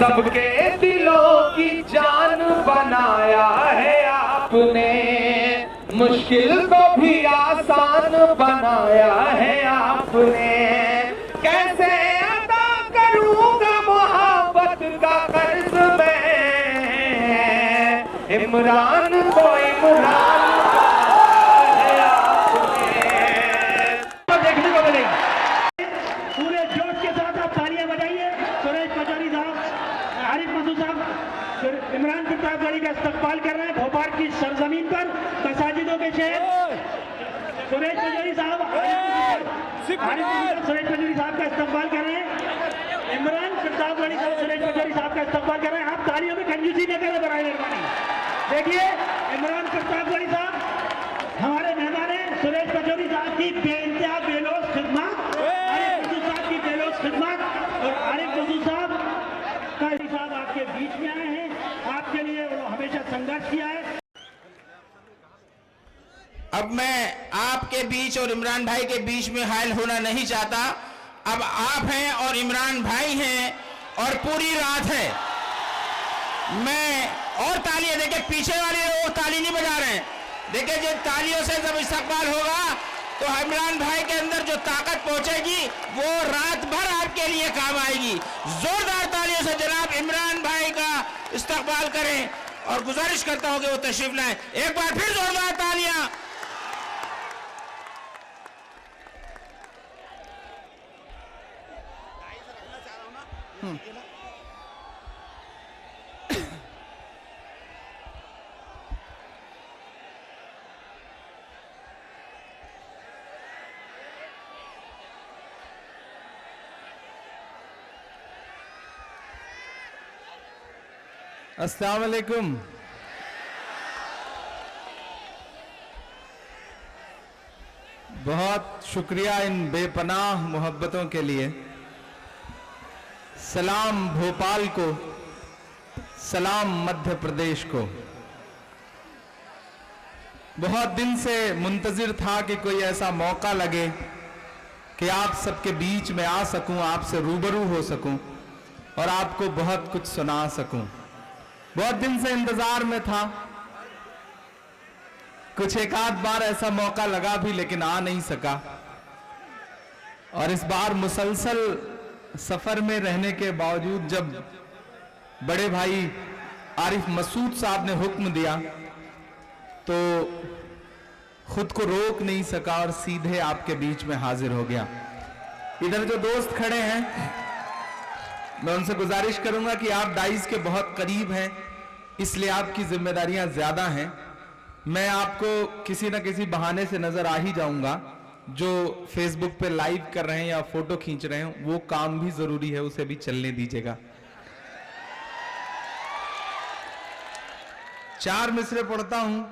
सबके दिलों की जान बनाया है आपने, मुश्किल को भी आसान बनाया है आपने। कैसे अदा करूंगा मोहब्बत का कर्ज मैं, इमरान को इमरान है आपने। देखने को मिलेगा। पूरे जोश के साथ आप तालियां बजाइए। सुरेश पचौरी साहब, आरिफ मसूद साहब इमरान प्रतापगढ़ी का इस्तकबाल कर रहे हैं भोपाल की सरजमीन पर, मसाजिदों के शहर। सुरेश पचौरी साहब, सुरेश पचौरी साहब का इस्तकबाल कर रहे हैं। इमरान प्रतापगढ़ी साहब सुरेश पचौरी साहब का इस्तकबाल कर रहे हैं। आप तालियों में कंजूसी न करें बराए मेहरबानी। देखिए इमरान प्रतापगढ़ी साहब हमारे मेहमान हैं। सुरेश पचौरी साहब की बेइंतहा बेलोस खिदमत, आरिफ मसूद साहब की बेलोस खिदमत, और आरिफ मसूद साहब आपके बीच में आए हैं। आपके लिए हमेशा संघर्ष किया है। अब मैं आपके बीच और इमरान भाई के बीच में हायल होना नहीं चाहता। अब आप हैं और इमरान भाई हैं और पूरी रात है। मैं और तालियां देखिए, पीछे वाले वो ताली नहीं बजा रहे हैं। देखिए जब तालियों से जब इस्तकबाल होगा तो इमरान भाई के अंदर जो ताकत पहुंचेगी वो रात भर आपके लिए काम आएगी। जोरदार तालियों से जनाब इमरान भाई का इस्तकबाल करें और गुजारिश करता हूं कि वो तशरीफ लाएं। एक बार फिर जोरदार तालियां। अस्सलाम वालेकुम। बहुत शुक्रिया इन बेपनाह मोहब्बतों के लिए। सलाम भोपाल को, सलाम मध्य प्रदेश को। बहुत दिन से मुंतजिर था कि कोई ऐसा मौका लगे कि आप सबके बीच में आ सकूं, आपसे रूबरू हो सकूं और आपको बहुत कुछ सुना सकूं। बहुत दिन से इंतजार में था। कुछ एक आध बार ऐसा मौका लगा भी लेकिन आ नहीं सका, और इस बार मुसलसल सफर में रहने के बावजूद जब बड़े भाई आरिफ मसूद साहब ने हुक्म दिया तो खुद को रोक नहीं सका और सीधे आपके बीच में हाजिर हो गया। इधर जो दोस्त खड़े हैं मैं उनसे गुजारिश करूंगा कि आप डाइस के बहुत करीब हैं, इसलिए आपकी जिम्मेदारियां ज्यादा हैं। मैं आपको किसी न किसी बहाने से नजर आ ही जाऊंगा। जो फेसबुक पे लाइव कर रहे हैं या फोटो खींच रहे हैं वो काम भी जरूरी है, उसे भी चलने दीजिएगा। 4 मिसरे पढ़ता हूं।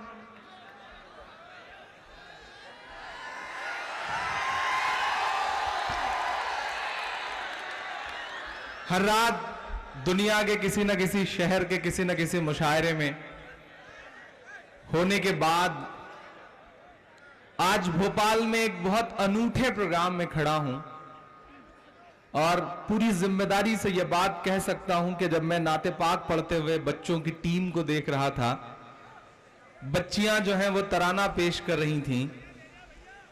हर रात दुनिया के किसी न किसी शहर के किसी न किसी मुशायरे में होने के बाद आज भोपाल में एक बहुत अनूठे प्रोग्राम में खड़ा हूं और पूरी जिम्मेदारी से यह बात कह सकता हूं कि जब मैं नाते पाक पढ़ते हुए बच्चों की टीम को देख रहा था, बच्चियां जो हैं वो तराना पेश कर रही थीं,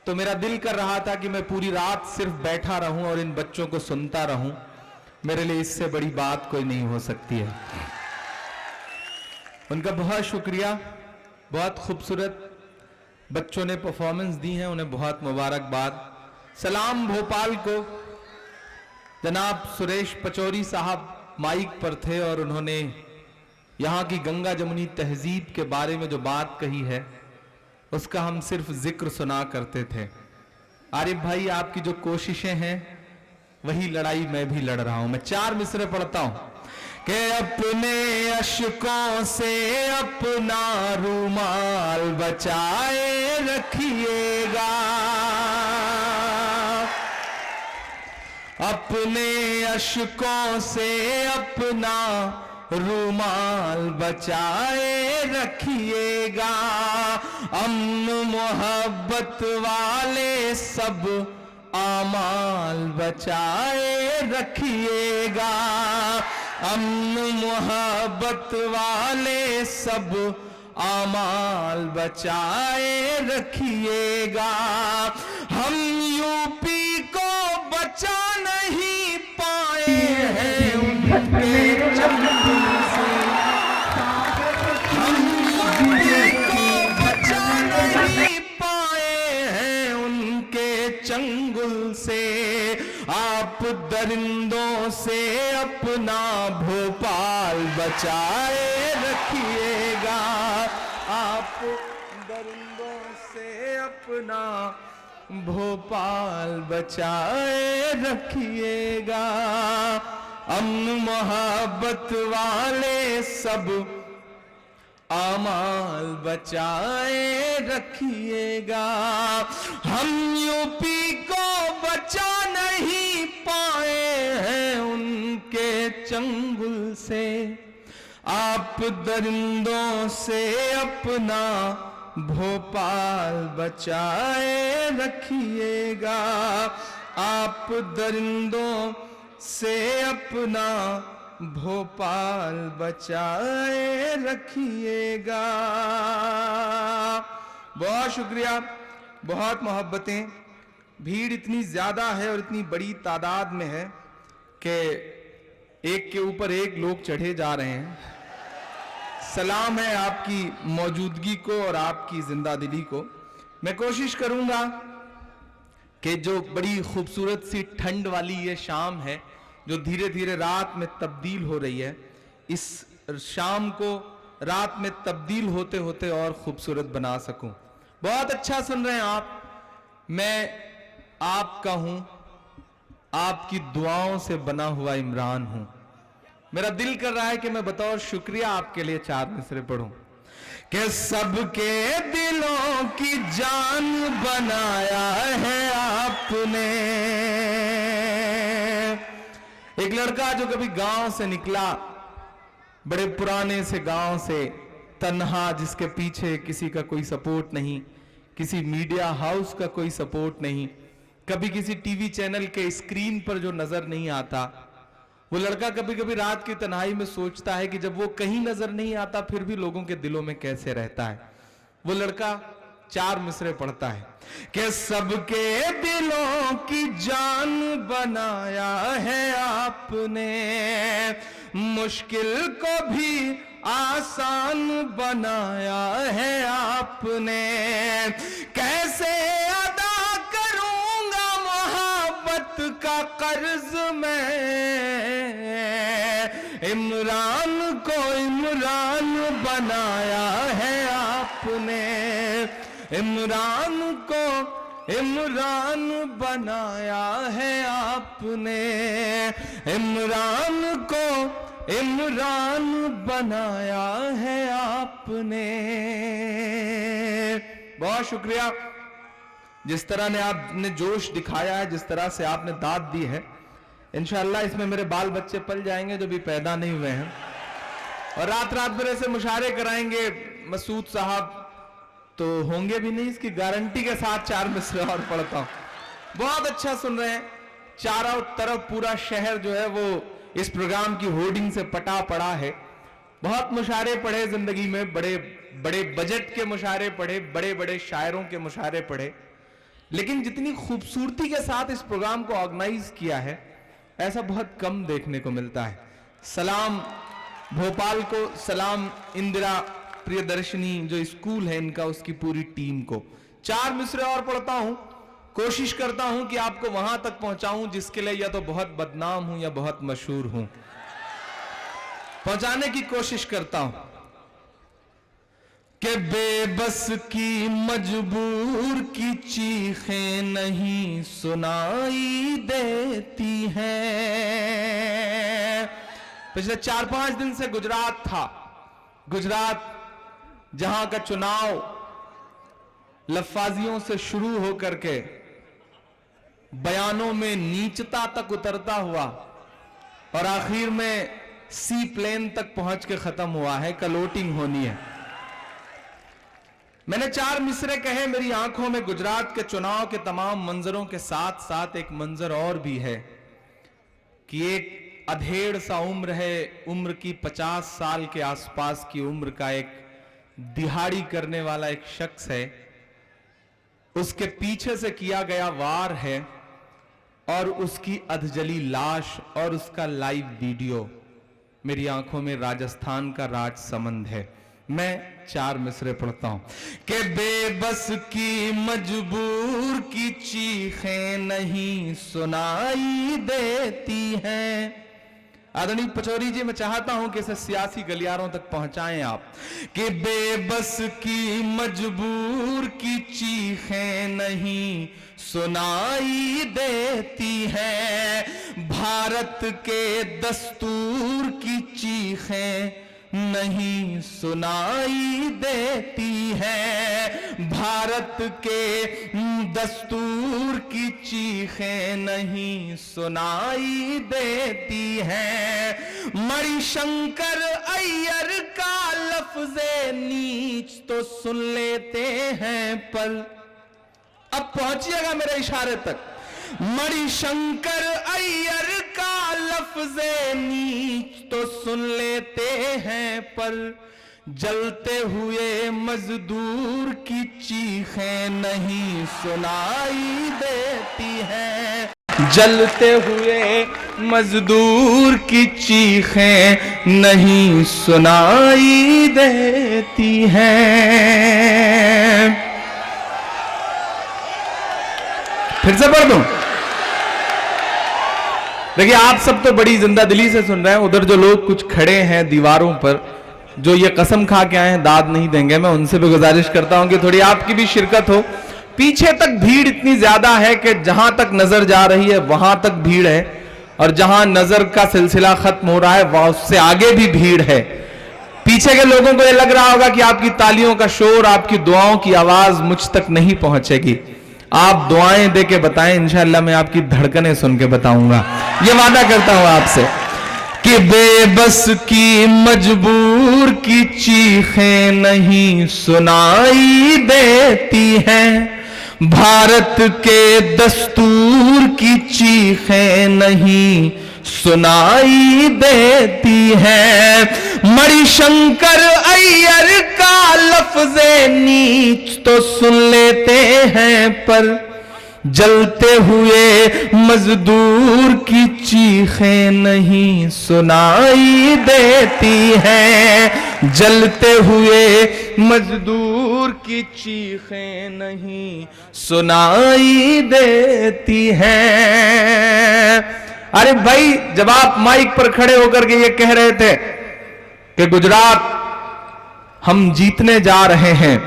तो मेरा दिल कर रहा था कि मैं पूरी रात सिर्फ बैठा रहूं और इन बच्चों को सुनता रहूं। मेरे लिए इससे बड़ी बात कोई नहीं हो सकती है। उनका बहुत शुक्रिया। बहुत खूबसूरत बच्चों ने परफॉर्मेंस दी है, उन्हें बहुत मुबारकबाद। सलाम भोपाल को। जनाब सुरेश पचौरी साहब माइक पर थे और उन्होंने यहाँ की गंगा जमुनी तहजीब के बारे में जो बात कही है उसका हम सिर्फ जिक्र सुना करते थे। आरिफ भाई आपकी जो कोशिशें हैं वही लड़ाई मैं भी लड़ रहा हूं। मैं 4 मिसरे पढ़ता हूं कि अपने अशकों से अपना रूमाल बचाए रखिएगा, अपने अशकों से अपना रूमाल बचाए रखिएगा, अम्न मोहब्बत वाले सब आमाल बचाए रखिएगा, अमन मोहब्बत वाले सब आमाल बचाए रखिएगा। हम यूपी को बचा नहीं पाए हैं उनके चंगुल से, हम यूपी को बचा नहीं पाए हैं उनके चंगुल से। आप दरिंदों से अपना भोपाल बचाए रखिएगा। आप दरिंदों से अपना भोपाल बचाए रखिएगा। अमन मोहब्बत वाले सब आमाल बचाए रखिएगा। हम यूपी को बचा नहीं पाए हैं उनके चंगुल से। आप दरिंदों से अपना भोपाल बचाए रखिएगा। आप दरिंदों से अपना भोपाल बचाए रखिएगा। बहुत शुक्रिया, बहुत मोहब्बतें। भीड़ इतनी ज्यादा है और इतनी बड़ी तादाद में है कि एक के ऊपर एक लोग चढ़े जा रहे हैं। सलाम है आपकी मौजूदगी को और आपकी जिंदादिली को। मैं कोशिश करूंगा कि जो बड़ी खूबसूरत सी ठंड वाली ये शाम है जो धीरे धीरे रात में तब्दील हो रही है, इस शाम को रात में तब्दील होते होते और खूबसूरत बना सकूं। बहुत अच्छा सुन रहे हैं आप। मैं आपका हूं, आपकी दुआओं से बना हुआ इमरान हूं। मेरा दिल कर रहा है कि मैं बतौर शुक्रिया आपके लिए 4 मिसरे पढ़ूं कि सबके दिलों की जान बनाया है आपने। एक लड़का जो कभी गांव से निकला, बड़े पुराने से गांव से, तन्हा, जिसके पीछे किसी का कोई सपोर्ट नहीं, किसी मीडिया हाउस का कोई सपोर्ट नहीं, कभी किसी टीवी चैनल के स्क्रीन पर जो नजर नहीं आता, वो लड़का कभी कभी रात की तन्हाई में सोचता है कि जब वो कहीं नजर नहीं आता फिर भी लोगों के दिलों में कैसे रहता है। वो लड़का 4 मिसरे पढ़ता है कि सबके दिलों की जान बनाया है आपने, मुश्किल को भी आसान बनाया है आपने। कैसे अदा करूंगा मोहब्बत का कर्ज मैं, इमरान को इमरान बनाया है आपने, इमरान को इमरान बनाया है आपने, इमरान को इमरान बनाया है आपने। बहुत शुक्रिया। जिस तरह ने आपने जोश दिखाया है, जिस तरह से आपने दाद दी है, इंशाअल्लाह इसमें मेरे बाल बच्चे पल जाएंगे जो भी पैदा नहीं हुए हैं, और रात रात भर ऐसे मुशारे कराएंगे मसूद साहब तो होंगे भी नहीं, इसकी गारंटी के साथ 4 मिसरे और पढ़ता हूं। बहुत अच्छा सुन रहे हैं। चारों तरफ पूरा शहर जो है वो इस प्रोग्राम की होर्डिंग से पटा पड़ा है। बहुत मुशारे पढ़े जिंदगी में, बड़े बड़े बजट के मुशारे पढ़े, बड़े बड़े शायरों के मुशारे पढ़े, लेकिन जितनी खूबसूरती के साथ इस प्रोग्राम को ऑर्गेनाइज किया है ऐसा बहुत कम देखने को मिलता है। सलाम भोपाल को, सलाम इंदिरा प्रियदर्शनी जो स्कूल है इनका, उसकी पूरी टीम को। 4 मिसरे और पढ़ता हूं, कोशिश करता हूं कि आपको वहां तक पहुंचाऊं जिसके लिए या तो बहुत बदनाम हूं या बहुत मशहूर हूं, पहुंचाने की कोशिश करता हूं कि बेबस की मजबूर की चीखें नहीं सुनाई देती हैं। पिछले 4-5 दिन से गुजरात था, गुजरात जहां का चुनाव लफ्फाजियों से शुरू होकर के बयानों में नीचता तक उतरता हुआ और आखिर में सी प्लेन तक पहुंच के खत्म हुआ है। कल वोटिंग होनी है। मैंने 4 मिसरे कहे, मेरी आंखों में गुजरात के चुनाव के तमाम मंजरों के साथ साथ एक मंजर और भी है कि एक अधेड़ सा उम्र है, उम्र की 50 साल के आसपास की उम्र का एक दिहाड़ी करने वाला एक शख्स है। उसके पीछे से किया गया वार है और उसकी अधजली लाश और उसका लाइव वीडियो मेरी आंखों में राजस्थान का राजसमंद है। मैं 4 मिसरे पढ़ता हूं कि बेबस की मजबूर की चीखें नहीं सुनाई देती हैं। आदरणीय पचौरी जी, मैं चाहता हूं कि इसे सियासी गलियारों तक पहुंचाएं आप, कि बेबस की मजबूर की चीखें नहीं सुनाई देती हैं, भारत के दस्तूर की चीखें नहीं सुनाई देती है, भारत के दस्तूर की चीखें नहीं सुनाई देती है। मणिशंकर अय्यर का लफ्ज़े नीच तो सुन लेते हैं, पर अब पहुंचिएगा मेरे इशारे तक। मणिशंकर अय्यर का लफ्ज़े नीच तो सुन लेते हैं, पर जलते हुए मजदूर की चीखें नहीं सुनाई देती हैं। जलते हुए मजदूर की चीखें नहीं सुनाई देती हैं। फिर से पढ़ दूं? देखिए, आप सब तो बड़ी जिंदा दिली से सुन रहे हैं। उधर जो लोग कुछ खड़े हैं दीवारों पर, जो ये कसम खा के आए हैं दाद नहीं देंगे, मैं उनसे भी गुजारिश करता हूं कि थोड़ी आपकी भी शिरकत हो। पीछे तक भीड़ इतनी ज्यादा है कि जहां तक नजर जा रही है वहां तक भीड़ है, और जहां नजर का सिलसिला खत्म हो रहा है वहां उससे आगे भी भीड़ है। पीछे के लोगों को यह लग रहा होगा कि आपकी तालियों का शोर, आपकी दुआओं की आवाज मुझ तक नहीं पहुंचेगी। आप दुआएं दे के बताएं, इंशाअल्लाह मैं आपकी धड़कनें सुन के बताऊंगा। ये वादा करता हूं आपसे कि बेबस की मजबूर की चीखें नहीं सुनाई देती हैं, भारत के दस्तूर की चीखें नहीं सुनाई देती हैं। मणिशंकर अय्यर का लफ्ज़े नीच तो सुन लेते हैं, पर जलते हुए मजदूर की चीखें नहीं सुनाई देती हैं। जलते हुए मजदूर की चीखें नहीं सुनाई देती हैं। अरे भाई, जब आप माइक पर खड़े होकर के ये कह रहे थे कि गुजरात हम जीतने जा रहे हैं,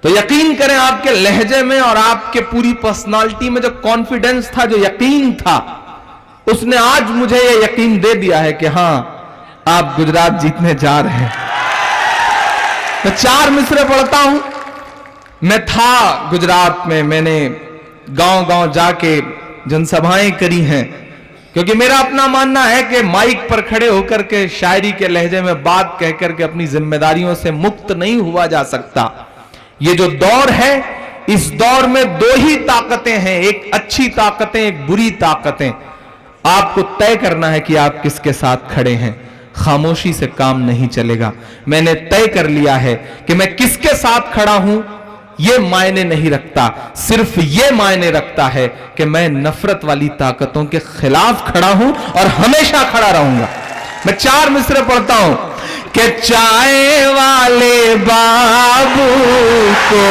तो यकीन करें आपके लहजे में और आपके पूरी पर्सनालिटी में जो कॉन्फिडेंस था, जो यकीन था, उसने आज मुझे यह यकीन दे दिया है कि हां, आप गुजरात जीतने जा रहे हैं। मैं 4 मिसरे पढ़ता हूं। मैं था गुजरात में, मैंने गांव-गांव जाके जनसभाएं करी हैं, क्योंकि मेरा अपना मानना है कि माइक पर खड़े होकर के शायरी के लहजे में बात कहकर के अपनी जिम्मेदारियों से मुक्त नहीं हुआ जा सकता। ये जो दौर है, इस दौर में 2 ही ताकतें हैं, एक अच्छी ताकतें, एक बुरी ताकतें। आपको तय करना है कि आप किसके साथ खड़े हैं। खामोशी से काम नहीं चलेगा। मैंने तय कर लिया है कि मैं किसके साथ खड़ा हूं, यह मायने नहीं रखता। सिर्फ यह मायने रखता है कि मैं नफरत वाली ताकतों के खिलाफ खड़ा हूं और हमेशा खड़ा रहूंगा। मैं 4 मिसरे पढ़ता हूं कि चाय वाले बाबू को,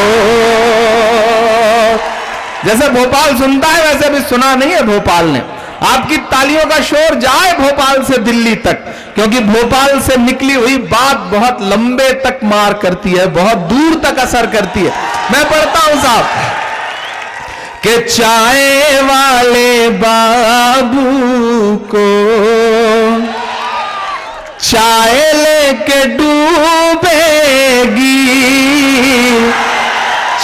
जैसे भोपाल सुनता है वैसे भी सुना नहीं है भोपाल ने। आपकी तालियों का शोर जाए भोपाल से दिल्ली तक, क्योंकि भोपाल से निकली हुई बात बहुत लंबे तक मार करती है, बहुत दूर तक असर करती है। मैं पढ़ता हूं साहब कि चाय वाले बाबू को चाय लेके डूबेगी,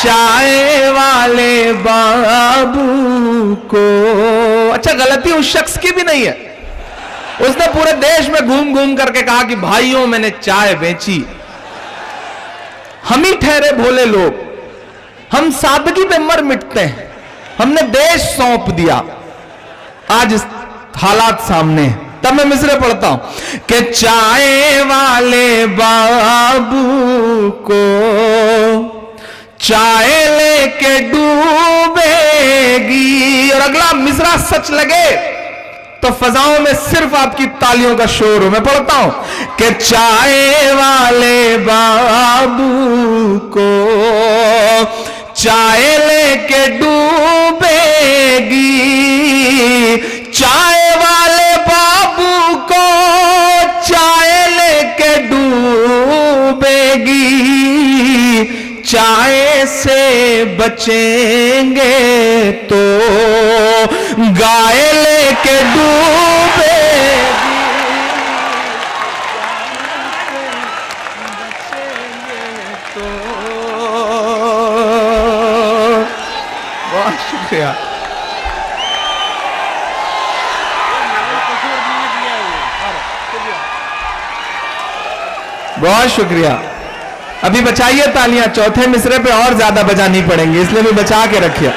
चाय वाले बाबू को। अच्छा, गलती उस शख्स की भी नहीं है। उसने पूरे देश में घूम घूम करके कहा कि भाइयों मैंने चाय बेची। हम ही ठहरे भोले लोग, हम सादगी पे मर मिटते हैं। हमने देश सौंप दिया। आज हालात सामने हैं। तब मैं मिसरे पढ़ता हूं कि चाय वाले बाबू को चाय लेके डूबेगी। और अगला मिसरा सच लगे तो फजाओं में सिर्फ आपकी तालियों का शोर हो। मैं पढ़ता हूं कि चाय वाले बाबू को चाय लेके डूबेगी, चाय वाले बाबू को चाय लेके डूबेगी, चाय से बचेंगे तो गाय लेके डूबेगी। तो बहुत शुक्रिया। बहुत शुक्रिया। अभी बचाइए तालियां, चौथे मिसरे पे और ज्यादा बजानी पड़ेंगी, इसलिए भी बचा के रखिए।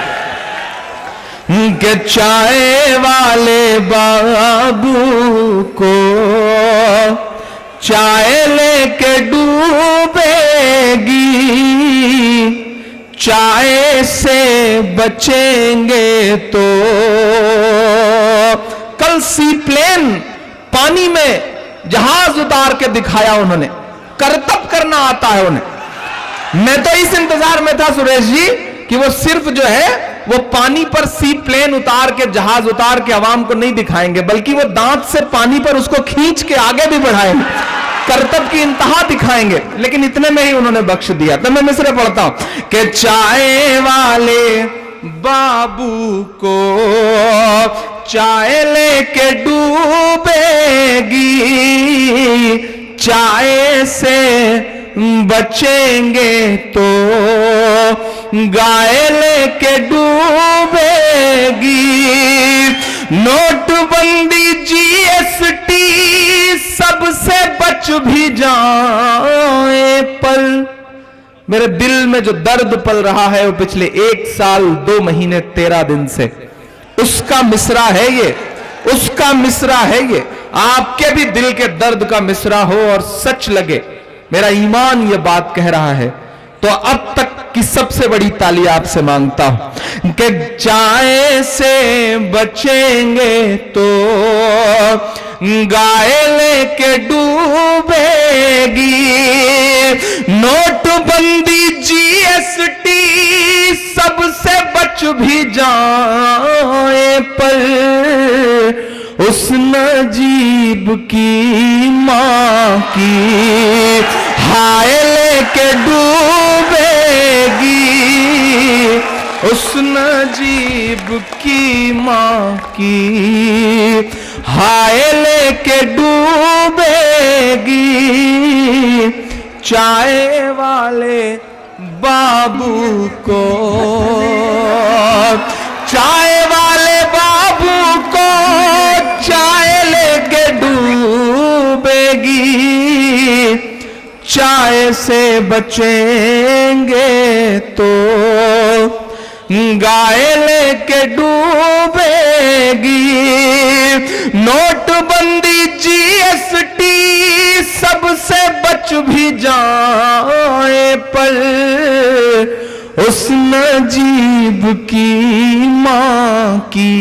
कि चाय वाले बाबू को चाय लेके डूबेगी, चाय से बचेंगे तो। कल सी प्लेन पानी में जहाज उतार के दिखाया उन्होंने, करतब करना आता है उन्हें। मैं तो इस इंतजार में था सुरेश जी कि वो सिर्फ जो है वो पानी पर सी प्लेन उतार के, जहाज उतार के आवाम को नहीं दिखाएंगे, बल्कि वो दांत से पानी पर उसको खींच के आगे भी बढ़ाएंगे, करतब की इंतहा दिखाएंगे। लेकिन इतने में ही उन्होंने बख्श दिया। तो मैं मिसरे पढ़ता हूं कि चाय वाले बाबू को चाय लेके डूबेगी, चाय से बचेंगे तो गाय लेके डूबेगी। नोटबंदी जीएसटी सबसे बच भी जाए पर मेरे दिल में जो दर्द पल रहा है वो पिछले 1 साल 2 महीने 13 दिन से, उसका मिसरा है ये, उसका मिसरा है ये। आपके भी दिल के दर्द का मिसरा हो और सच लगे, मेरा ईमान ये बात कह रहा है, तो अब तक की सबसे बड़ी ताली आपसे मांगता हूं कि चाय से बचेंगे तो गाय लेके डूबेगी। नोटबंदी जीएसटी सबसे बच भी जाए पर उस नजीब की मां की हाय लेके डूबेगी, उस नजीब की मां की हाय लेके डूबेगी। चाय वाले बाबू को चाय वाले बाबू को चाय लेके डूबेगी, चाय से बचेंगे तो गाय लेके डूबेगी। नोटबंदी जीएसटी सबसे बच भी जाए पर उस नजीब की मां की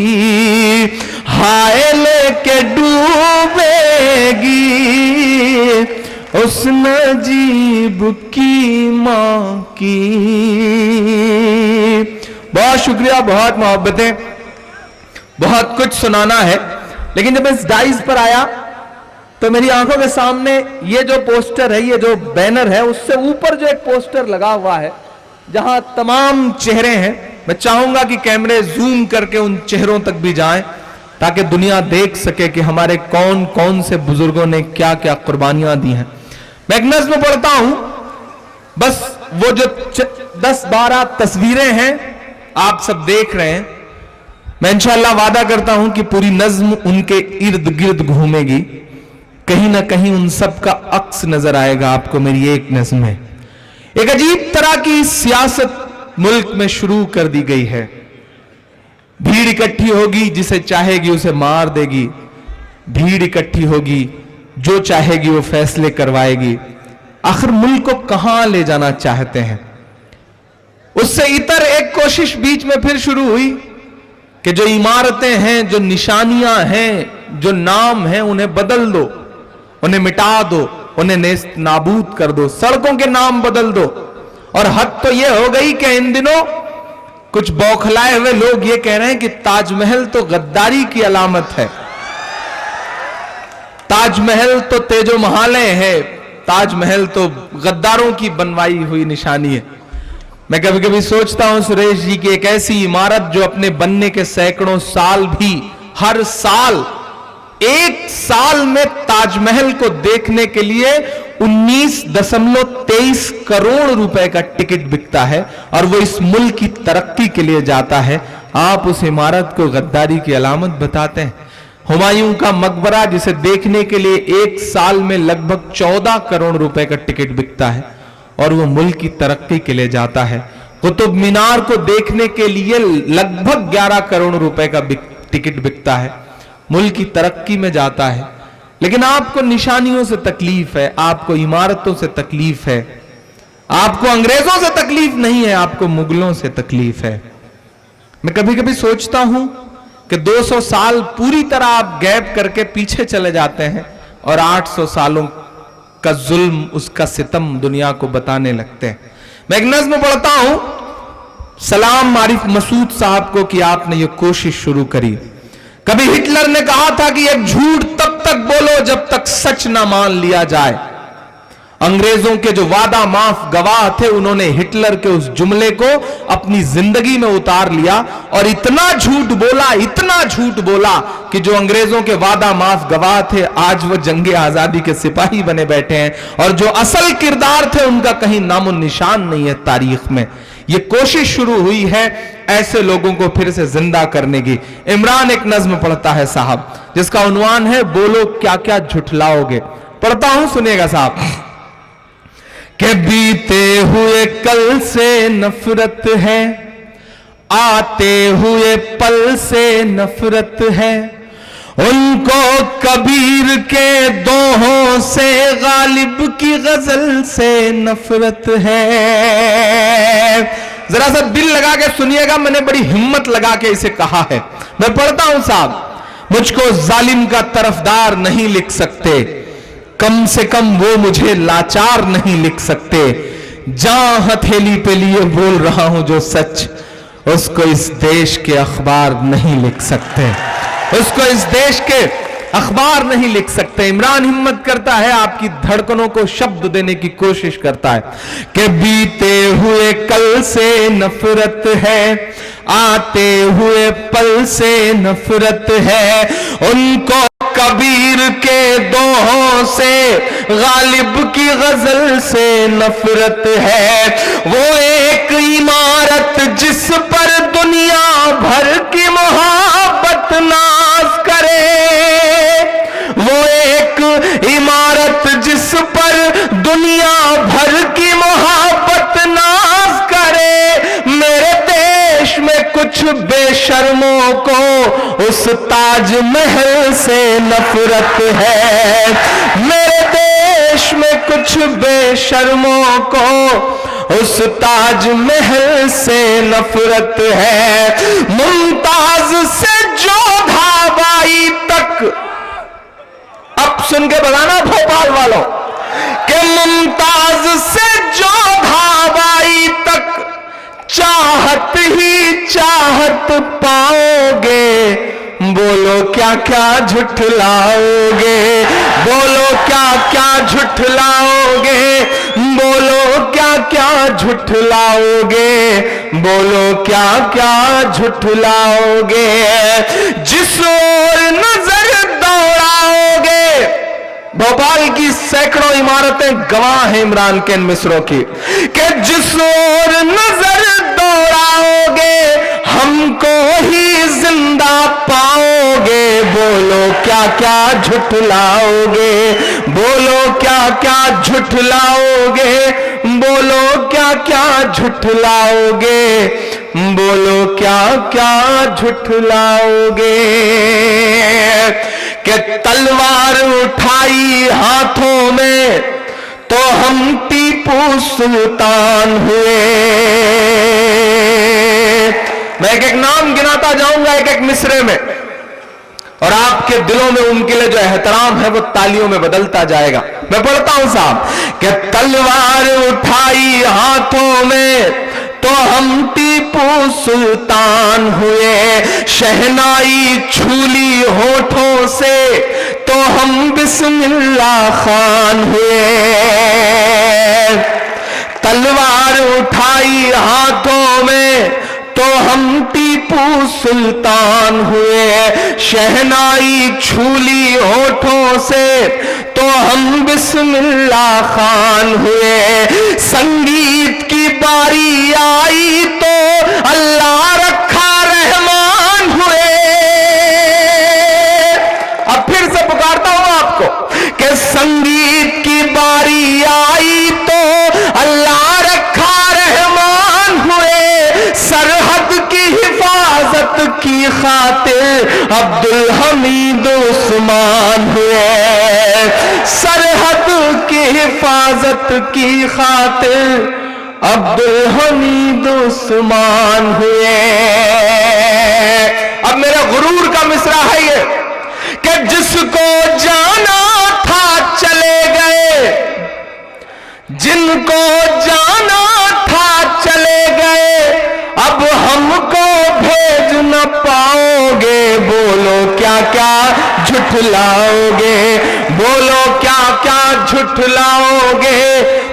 हाय लेके डूबेगी, उस नजीब की मां की। बहुत शुक्रिया, बहुत मोहब्बतें, बहुत कुछ सुनाना है। लेकिन जब इस डाइस पर आया तो मेरी आंखों के सामने ये जो पोस्टर है, ये जो बैनर है, उससे ऊपर जो एक पोस्टर लगा हुआ है जहां तमाम चेहरे हैं। मैं चाहूंगा कि कैमरे जूम करके उन चेहरों तक भी जाएं ताकि दुनिया देख सके कि हमारे कौन कौन से बुजुर्गों ने क्या क्या कुर्बानियां दी हैं। मैं एक नज्म पढ़ता हूं, बस वो जो 10-12 तस्वीरें हैं आप सब देख रहे हैं, मैं इंशाअल्लाह वादा करता हूं कि पूरी नज्म उनके इर्द गिर्द घूमेगी, कहीं ना कहीं उन सब का अक्स नजर आएगा आपको मेरी एक नज्म में। एक अजीब तरह की सियासत मुल्क में शुरू कर दी गई है। भीड़ इकट्ठी होगी, जिसे चाहेगी उसे मार देगी। भीड़ इकट्ठी होगी, जो चाहेगी वो फैसले करवाएगी। आखिर मुल्क को कहां ले जाना चाहते हैं? उससे इतर एक कोशिश बीच में फिर शुरू हुई कि जो इमारतें हैं, जो निशानियां हैं, जो नाम हैं, उन्हें बदल दो, उन्हें मिटा दो, उन्हें नेस्त नाबूद कर दो, सड़कों के नाम बदल दो। और हद तो यह हो गई कि इन दिनों कुछ बौखलाए हुए लोग ये कह रहे हैं कि ताजमहल तो गद्दारी की अलामत है, ताजमहल तो तेजो महालय है, ताजमहल तो गद्दारों की बनवाई हुई निशानी है। मैं कभी कभी सोचता हूं सुरेश जी की एक ऐसी इमारत जो अपने बनने के सैकड़ों साल भी हर साल एक साल में ताजमहल को देखने के लिए 19.23 करोड़ रुपए का टिकट बिकता है और वो इस मुल्क की तरक्की के लिए जाता है। आप उस इमारत को गद्दारी की अलामत बताते हैं। हुमायूं का मकबरा जिसे देखने के लिए एक साल में लगभग 14 करोड़ रुपए का टिकट बिकता है और वो मुल्क की तरक्की के लिए जाता है। कुतुब मीनार को देखने के लिए लगभग 11 करोड़ रुपए का टिकट बिकता है, मुल्क की तरक्की में जाता है। लेकिन आपको निशानियों से तकलीफ है, आपको इमारतों से तकलीफ है, आपको अंग्रेजों से तकलीफ नहीं है, आपको मुगलों से तकलीफ है। मैं कभी कभी सोचता हूं कि 200 साल पूरी तरह आप गैप करके पीछे चले जाते हैं और 800 सालों का जुल्म, उसका सितम दुनिया को बताने लगते हैं। मैं एक नज्म पढ़ता हूं, सलाम आरिफ मसूद साहब को कि आपने ये कोशिश शुरू करी। कभी हिटलर ने कहा था कि एक झूठ तब तक बोलो जब तक सच ना मान लिया जाए। अंग्रेजों के जो वादा माफ गवाह थे, उन्होंने हिटलर के उस जुमले को अपनी जिंदगी में उतार लिया और इतना झूठ बोला, इतना झूठ बोला कि जो अंग्रेजों के वादा माफ गवाह थे आज वो जंगे आजादी के सिपाही बने बैठे हैं और जो असल किरदार थे उनका कहीं नामो निशान नहीं है तारीख में। ये कोशिश शुरू हुई है ऐसे लोगों को फिर से जिंदा करने की। इमरान एक नज्म पढ़ता है साहब जिसका उन्वान है बोलो क्या क्या झुठलाओगे। पढ़ता हूं, सुनिएगा साहब। कि बीते हुए कल से नफरत है, आते हुए पल से नफरत है, उनको कबीर के दोहों से गालिब की गजल से नफरत है। जरा सा दिल लगा के सुनिएगा, मैंने बड़ी हिम्मत लगा के इसे कहा है। मैं पढ़ता हूं साहब, मुझको जालिम का तरफदार नहीं लिख सकते, कम से कम वो मुझे लाचार नहीं लिख सकते। जहां हथेली पे लिए बोल रहा हूं जो सच, उसको इस देश के अखबार नहीं लिख सकते, उसको इस देश के अखबार नहीं लिख सकते। इमरान हिम्मत करता है, आपकी धड़कनों को शब्द देने की कोशिश करता है कि बीते हुए कल से नफरत है, आते हुए पल से नफरत है, उनको कबीर के दोहों से गालिब की गजल से नफरत है। वो एक इमारत जिस पर दुनिया भर की मोहब्बत नाज करे, वो एक इमारत जिस पर दुनिया भर की मोहब्बत नाज करे। मेरे देश में कुछ बेशर्मों को उस ताजमहल से नफरत है। मेरे देश में कुछ बेशर्मों को उस ताजमहल से नफरत है। मुमताज से जोधा बाई तक, अब सुन के बताना भोपाल वालों, कि मुमताज से जोधा बाई तक चाहत ही चाहत पाओगे। बोलो क्या क्या झुठलाओगे, बोलो क्या क्या झुठलाओगे, बोलो क्या क्या झुठलाओगे, बोलो क्या क्या झुठलाओगे। जिस ओर नजर दौड़ाओगे, भोपाल की सैकड़ों इमारतें गवाह हैं इमरान के मिस्रों की, कि जिस ओर नजर दौड़ाओगे हमको ही जिंदा पाओगे। बोलो क्या क्या झुठलाओगे, बोलो क्या क्या झुठलाओगे, बोलो क्या क्या झुठलाओगे। बोलो क्या क्या झुठलाओगे। कि तलवार उठाई हाथों में तो हम टीपू सुल्तान हुए। मैं एक एक नाम गिनाता जाऊंगा एक एक मिसरे में, और आपके दिलों में उनके लिए जो एहतराम है वो तालियों में बदलता जाएगा। मैं पढ़ता हूं साहब कि तलवार उठाई हाथों में तो हम टीपू सुल्तान हुए। शहनाई छूली होठों से तो हम बिस्मिल्लाह खान हुए। तलवार उठाई हाथों में तो हम टीपू सुल्तान हुए। शहनाई छूली होठों से तो हम बिस्मिल्लाह खान हुए। संगीत की बारी आई तो अल्लाह रखा रहमान हुए। अब फिर से पुकारता हूं आपको कि संगीत की बारी आई तो अल्लाह रखा रहमान हुए। सरहद की हिफाजत की खातिर अब्दुल हमीद उस्मान हुए। सरहद की हिफाजत की खातिर अब्दुल हमीद उस्मान हुए। अब मेरा गुरूर का मिसरा है ये कि जिसको जाना था चले गए, जिनको जाना था चले गए, अब हमको भेज न पाओगे। बोलो क्या क्या झुठलाओगे, बोलो क्या क्या झुठलाओगे,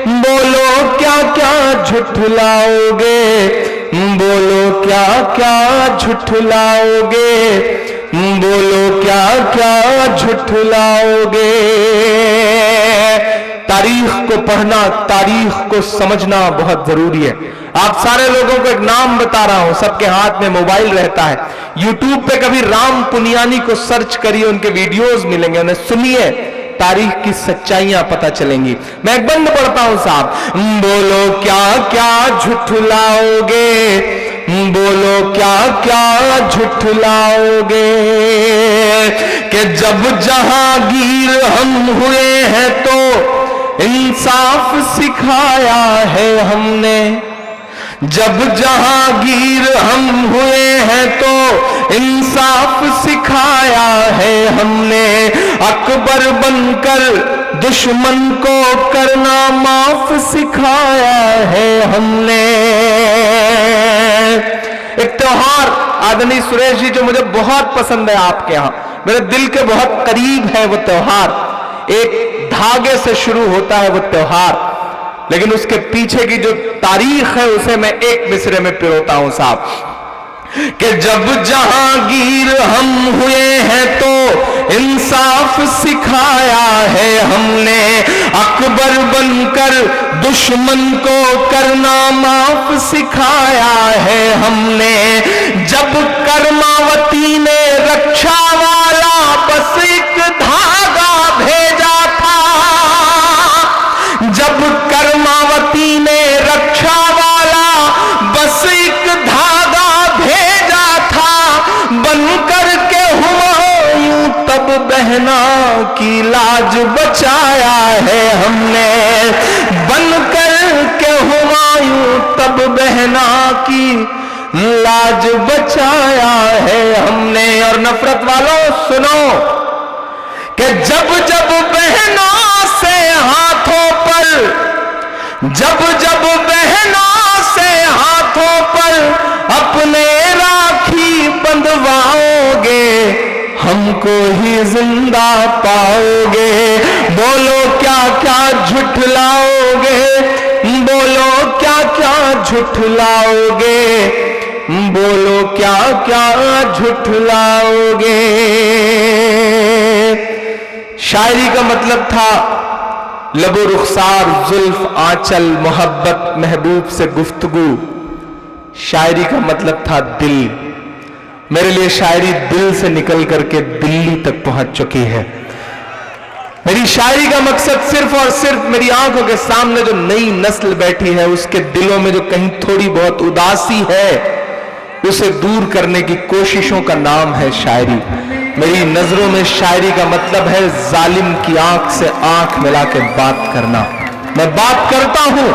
बोलो क्या क्या झुठलाओगे, बोलो क्या क्या झुठलाओगे, बोलो क्या क्या झुठलाओगे। तारीख को पढ़ना, तारीख को समझना बहुत जरूरी है। आप सारे लोगों को एक नाम बता रहा हूं, सबके हाथ में मोबाइल रहता है। यूट्यूब पे कभी राम पुनियानी को सर्च करिए, उनके वीडियोस मिलेंगे, उन्हें सुनिए, तारीख की सच्चाइयां पता चलेंगी। मैं एक बंद पढ़ता हूं साहब। बोलो क्या क्या झुठलाओगे, बोलो क्या क्या झुठलाओगे। कि जब जहांगीर हम हुए हैं तो इंसाफ सिखाया है हमने। जब जहांगीर हम हुए हैं तो इंसाफ सिखाया है हमने। अकबर बनकर दुश्मन को करना माफ सिखाया है हमने। एक त्योहार आदरणीय सुरेश जी जो मुझे बहुत पसंद है आपके यहां, मेरे दिल के बहुत करीब है वो त्योहार। एक धागे से शुरू होता है वो त्योहार, लेकिन उसके पीछे की जो तारीख है उसे मैं एक मिसरे में पिरोता हूं साहब। कि जब जहांगीर हम हुए हैं तो इंसाफ सिखाया है हमने। अकबर बनकर दुश्मन को करना माफ सिखाया है हमने। जब कर्मावती ने रक्षा वाला बस एक धागा भेजा था, जब कर्मावती ने रक्षा वाला बस एक धागा भेजा था, बनकर के हुमायूं तब बहना की लाज बचाया है हमने। बनकर के हुमायूं तब बहना की लाज बचाया है हमने। और नफरत वालों सुनो कि जब जब बहनों से हाथों पर, जब जब बहनों से हाथों पर अपने राखी बंधवाओगे, हमको ही जिंदा पाओगे। बोलो क्या क्या झुठलाओगे, बोलो क्या क्या झुठलाओगे, बोलो क्या क्या झुठलाओगे। शायरी का मतलब था लबो रुखसार जुल्फ आंचल मोहब्बत महबूब से गुफ्तगू। शायरी का मतलब था दिल। मेरे लिए शायरी दिल से निकल करके दिल्ली तक पहुंच चुकी है। मेरी शायरी का मकसद सिर्फ और सिर्फ मेरी आंखों के सामने जो नई नस्ल बैठी है उसके दिलों में जो कहीं थोड़ी बहुत उदासी है उसे दूर करने की कोशिशों का नाम है शायरी। मेरी नजरों में शायरी का मतलब है जालिम की आंख से आंख मिला के बात करना। मैं बात करता हूं,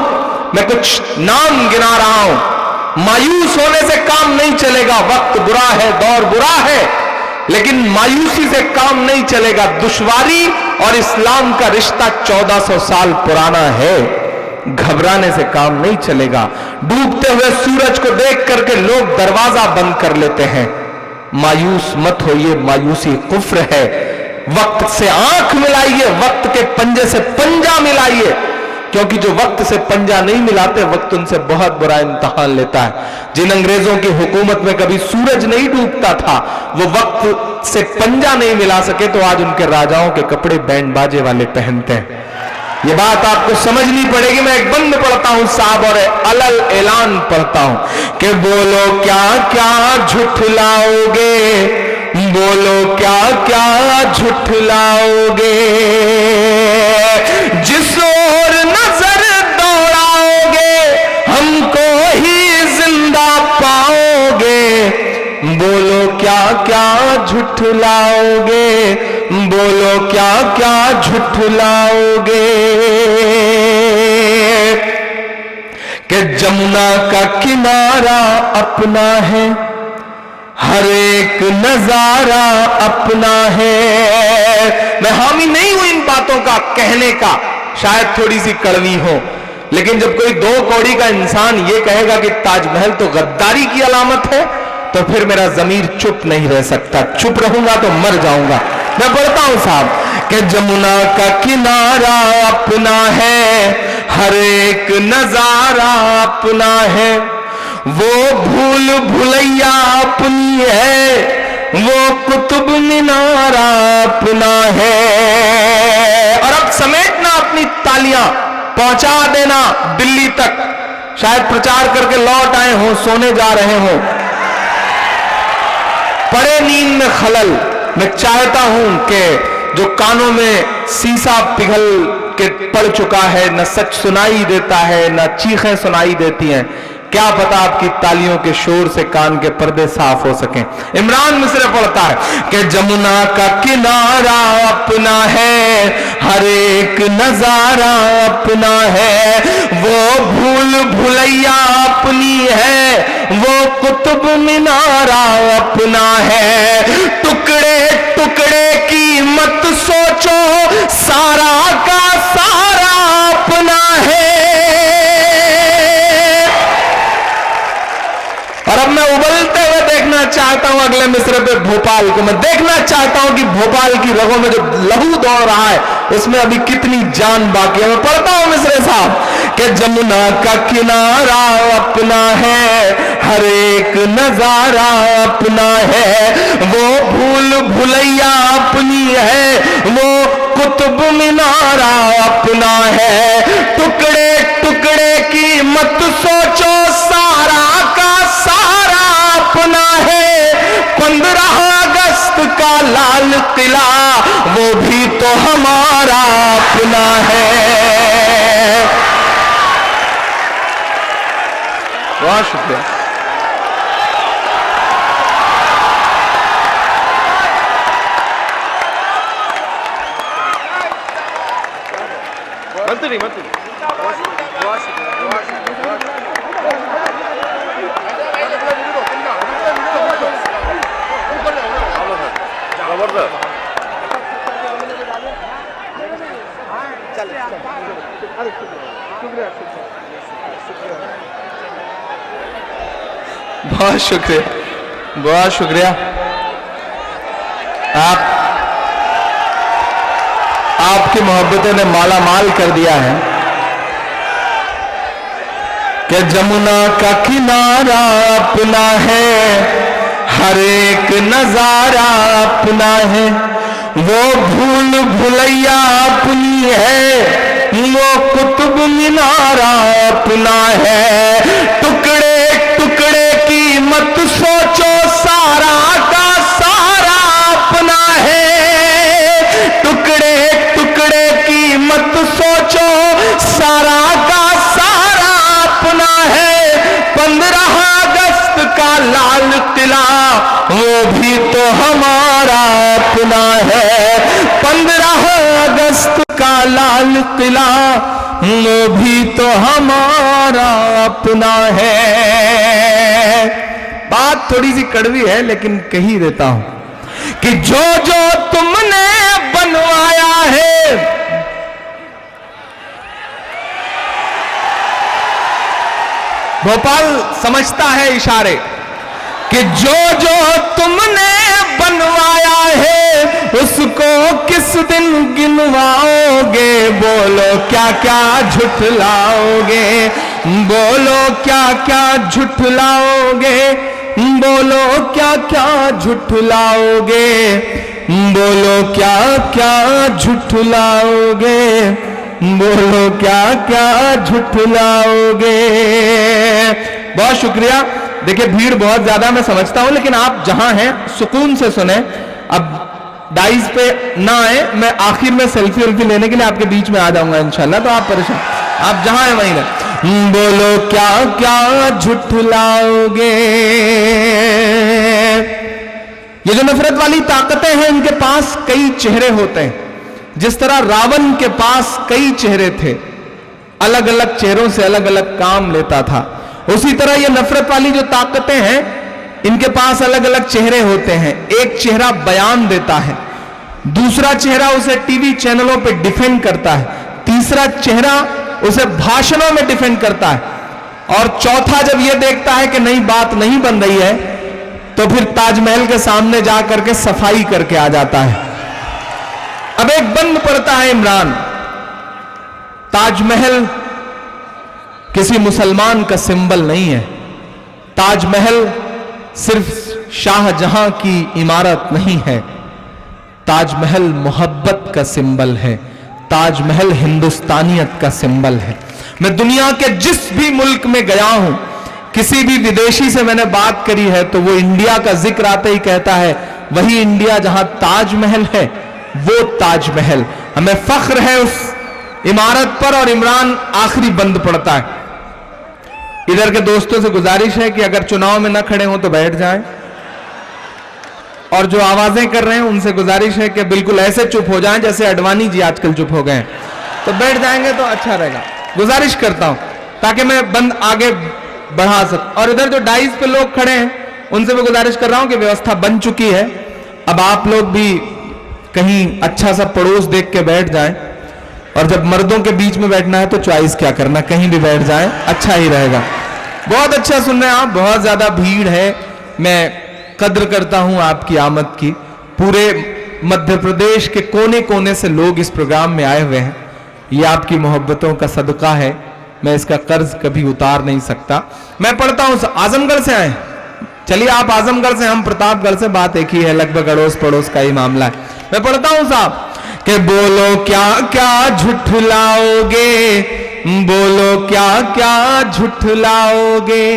मैं कुछ नाम गिना रहा हूं। मायूस होने से काम नहीं चलेगा, वक्त बुरा है, दौर बुरा है, लेकिन मायूसी से काम नहीं चलेगा। दुश्वारी और इस्लाम का रिश्ता 1400 साल पुराना है, घबराने से काम नहीं चलेगा। डूबते हुए सूरज को देख करके लोग दरवाजा बंद कर लेते हैं। मायूस मत होइए, मायूसी कुफ्र है। वक्त से आंख मिलाइए, वक्त के पंजे से पंजा मिलाइए, क्योंकि जो वक्त से पंजा नहीं मिलाते, वक्त उनसे बहुत बुरा इम्तिहान लेता है। जिन अंग्रेजों की हुकूमत में कभी सूरज नहीं डूबता था, वो वक्त से पंजा नहीं मिला सके, तो आज उनके राजाओं के कपड़े बैंड बाजे वाले पहनते हैं। ये बात आपको समझनी पड़ेगी। मैं एक बंद पढ़ता हूं साहब, और अलल ऐलान पढ़ता हूं कि बोलो क्या क्या झुठलाओगे, बोलो क्या क्या झुठलाओगे, जिस ओर नजर दौड़ाओगे हमको ही जिंदा पाओगे। बोलो क्या क्या झुठलाओगे, बोलो क्या क्या झुठलाओगे, कि जमुना का किनारा अपना है, हर एक नजारा अपना है। मैं हामी नहीं हूं इन बातों का कहने का, शायद थोड़ी सी कड़वी हो, लेकिन जब कोई दो कौड़ी का इंसान ये कहेगा कि ताजमहल तो गद्दारी की अलामत है, तो फिर मेरा जमीर चुप नहीं रह सकता। चुप रहूंगा तो मर जाऊंगा। मैं पढ़ता हूं साहब कि जमुना का किनारा अपना है, हर एक नजारा अपना है, वो भूल भुलैया अपनी है, वो कुतुब मीनारा अपना है। और अब समेटना अपनी तालियां, पहुंचा देना दिल्ली तक। शायद प्रचार करके लौट आए हो, सोने जा रहे हो, पड़े नींद में खलल। मैं चाहता हूं कि जो कानों में शीशा पिघल के पड़ चुका है, न सच सुनाई देता है, न चीखें सुनाई देती हैं, क्या पता आपकी तालियों के शोर से कान के पर्दे साफ हो सकें। इमरान मिस्र पढ़ता है कि जमुना का किनारा अपना है, हर एक नजारा अपना है, वो भूल भुलैया अपनी है, वो कुतुब मीनारा अपना है। टुकड़े टुकड़े की मत सोचो, सारा का सारा अपना है। और अब मैं उबलते हुए देखना चाहता हूं अगले मिसरे पे भोपाल को। मैं देखना चाहता हूं कि भोपाल की रगों में जो लहू दौड़ रहा है, उसमें अभी कितनी जान बाकी है। मैं पढ़ता हूं मिसरे साहब कि जमुना का किनारा अपना है, हर एक नजारा अपना है, वो भूल भुलैया अपनी है, वो कुतुब मीनारा अपना है। टुकड़े टुकड़े की मत सोचो, सारा का सारा अपना है। 15 अगस्त का लाल किला, वो भी तो हमारा अपना है। बहुत शुक्रिया। मंत्री बहुत शुक्रिया, बहुत शुक्रिया। आपकी मोहब्बतों ने माला माल कर दिया है कि जमुना का किनारा अपना है, हर एक नजारा अपना है, वो भूल भुलैया अपनी है, वो कुतुब मीनारा अपना है। टुकड़े टुकड़े की मत सोचो, सारा का सारा अपना है। टुकड़े टुकड़े की मत सोचो, सारा का सारा अपना है। 15 अगस्त का लाल लाल किला वो भी तो हमारा अपना है। 15 अगस्त का लाल किला वो भी तो हमारा अपना है। बात थोड़ी सी कड़वी है लेकिन कह ही देता हूं कि जो जो तुमने बनवाया है, भोपाल समझता है इशारे, कि जो जो तुमने बनवाया है उसको किस दिन गिनवाओगे। बोलो क्या क्या झुठलाओगे, बोलो क्या क्या झुठलाओगे, बोलो क्या क्या झुठलाओगे, बोलो क्या क्या झुठलाओगे, बोलो क्या क्या झुठलाओगे। बहुत शुक्रिया। देखिए भीड़ बहुत ज्यादा मैं समझता हूं, लेकिन आप जहां हैं सुकून से सुने। अब डाइस पे ना आए, मैं आखिर में सेल्फी वेल्फी लेने के लिए आपके बीच में आ जाऊंगा इंशाल्लाह, तो आप परेशान, आप जहां हैं वहीं रहे। बोलो क्या क्या झुठलाओगे। ये जो नफरत वाली ताकतें हैं इनके पास कई चेहरे होते हैं। जिस तरह रावण के पास कई चेहरे थे, अलग अलग चेहरों से अलग अलग काम लेता था, उसी तरह ये नफरत वाली जो ताकतें हैं इनके पास अलग अलग चेहरे होते हैं। एक चेहरा बयान देता है, दूसरा चेहरा उसे टीवी चैनलों पे डिफेंड करता है, तीसरा चेहरा उसे भाषणों में डिफेंड करता है, और चौथा जब यह देखता है कि नई बात नहीं बन रही है तो फिर ताजमहल के सामने जाकर के सफाई करके आ जाता है। अब एक बंद पड़ता है इमरान, ताजमहल किसी मुसलमान का सिंबल नहीं है। ताजमहल सिर्फ शाहजहां की इमारत नहीं है, ताजमहल मोहब्बत का सिंबल है, ताजमहल हिंदुस्तानियत का सिंबल है। मैं दुनिया के जिस भी मुल्क में गया हूं, किसी भी विदेशी से मैंने बात करी है तो वो इंडिया का जिक्र आते ही कहता है वही इंडिया जहां ताजमहल है, वो ताजमहल। हमें फख्र है उस इमारत पर, और इमरान आखिरी बंद पड़ता है। इधर के दोस्तों से गुजारिश है कि अगर चुनाव में ना खड़े हों तो बैठ जाएं, और जो आवाजें कर रहे हैं उनसे गुजारिश है कि बिल्कुल ऐसे चुप हो जाएं जैसे अडवाणी जी आजकल चुप हो गए, तो बैठ जाएंगे तो अच्छा रहेगा। गुजारिश करता हूं ताकि मैं बंद आगे बढ़ा सकूं। और इधर जो डाइस पे लोग खड़े हैं उनसे मैं गुजारिश कर रहा हूं कि व्यवस्था बन चुकी है, अब आप लोग भी कहीं अच्छा सा पड़ोस देख के बैठ जाएं, और जब मर्दों के बीच में बैठना है तो चॉइस क्या करना, कहीं भी बैठ जाएं, अच्छा ही रहेगा। बहुत अच्छा सुन रहे हैं आप, बहुत ज्यादा भीड़ है, मैं कद्र करता हूं आपकी आमद की। पूरे मध्य प्रदेश के कोने कोने से लोग इस प्रोग्राम में आए हुए हैं, ये आपकी मोहब्बतों का सदका है, मैं इसका कर्ज कभी उतार नहीं सकता। मैं पढ़ता हूं, आजमगढ़ से आए, चलिए आप आजमगढ़ से, हम प्रतापगढ़ से, बात एक ही है, लगभग अड़ोस पड़ोस का ही मामला है। मैं पढ़ता हूं साहब कि बोलो क्या क्या झुठलाओगे, बोलो क्या क्या झुठलाओगे,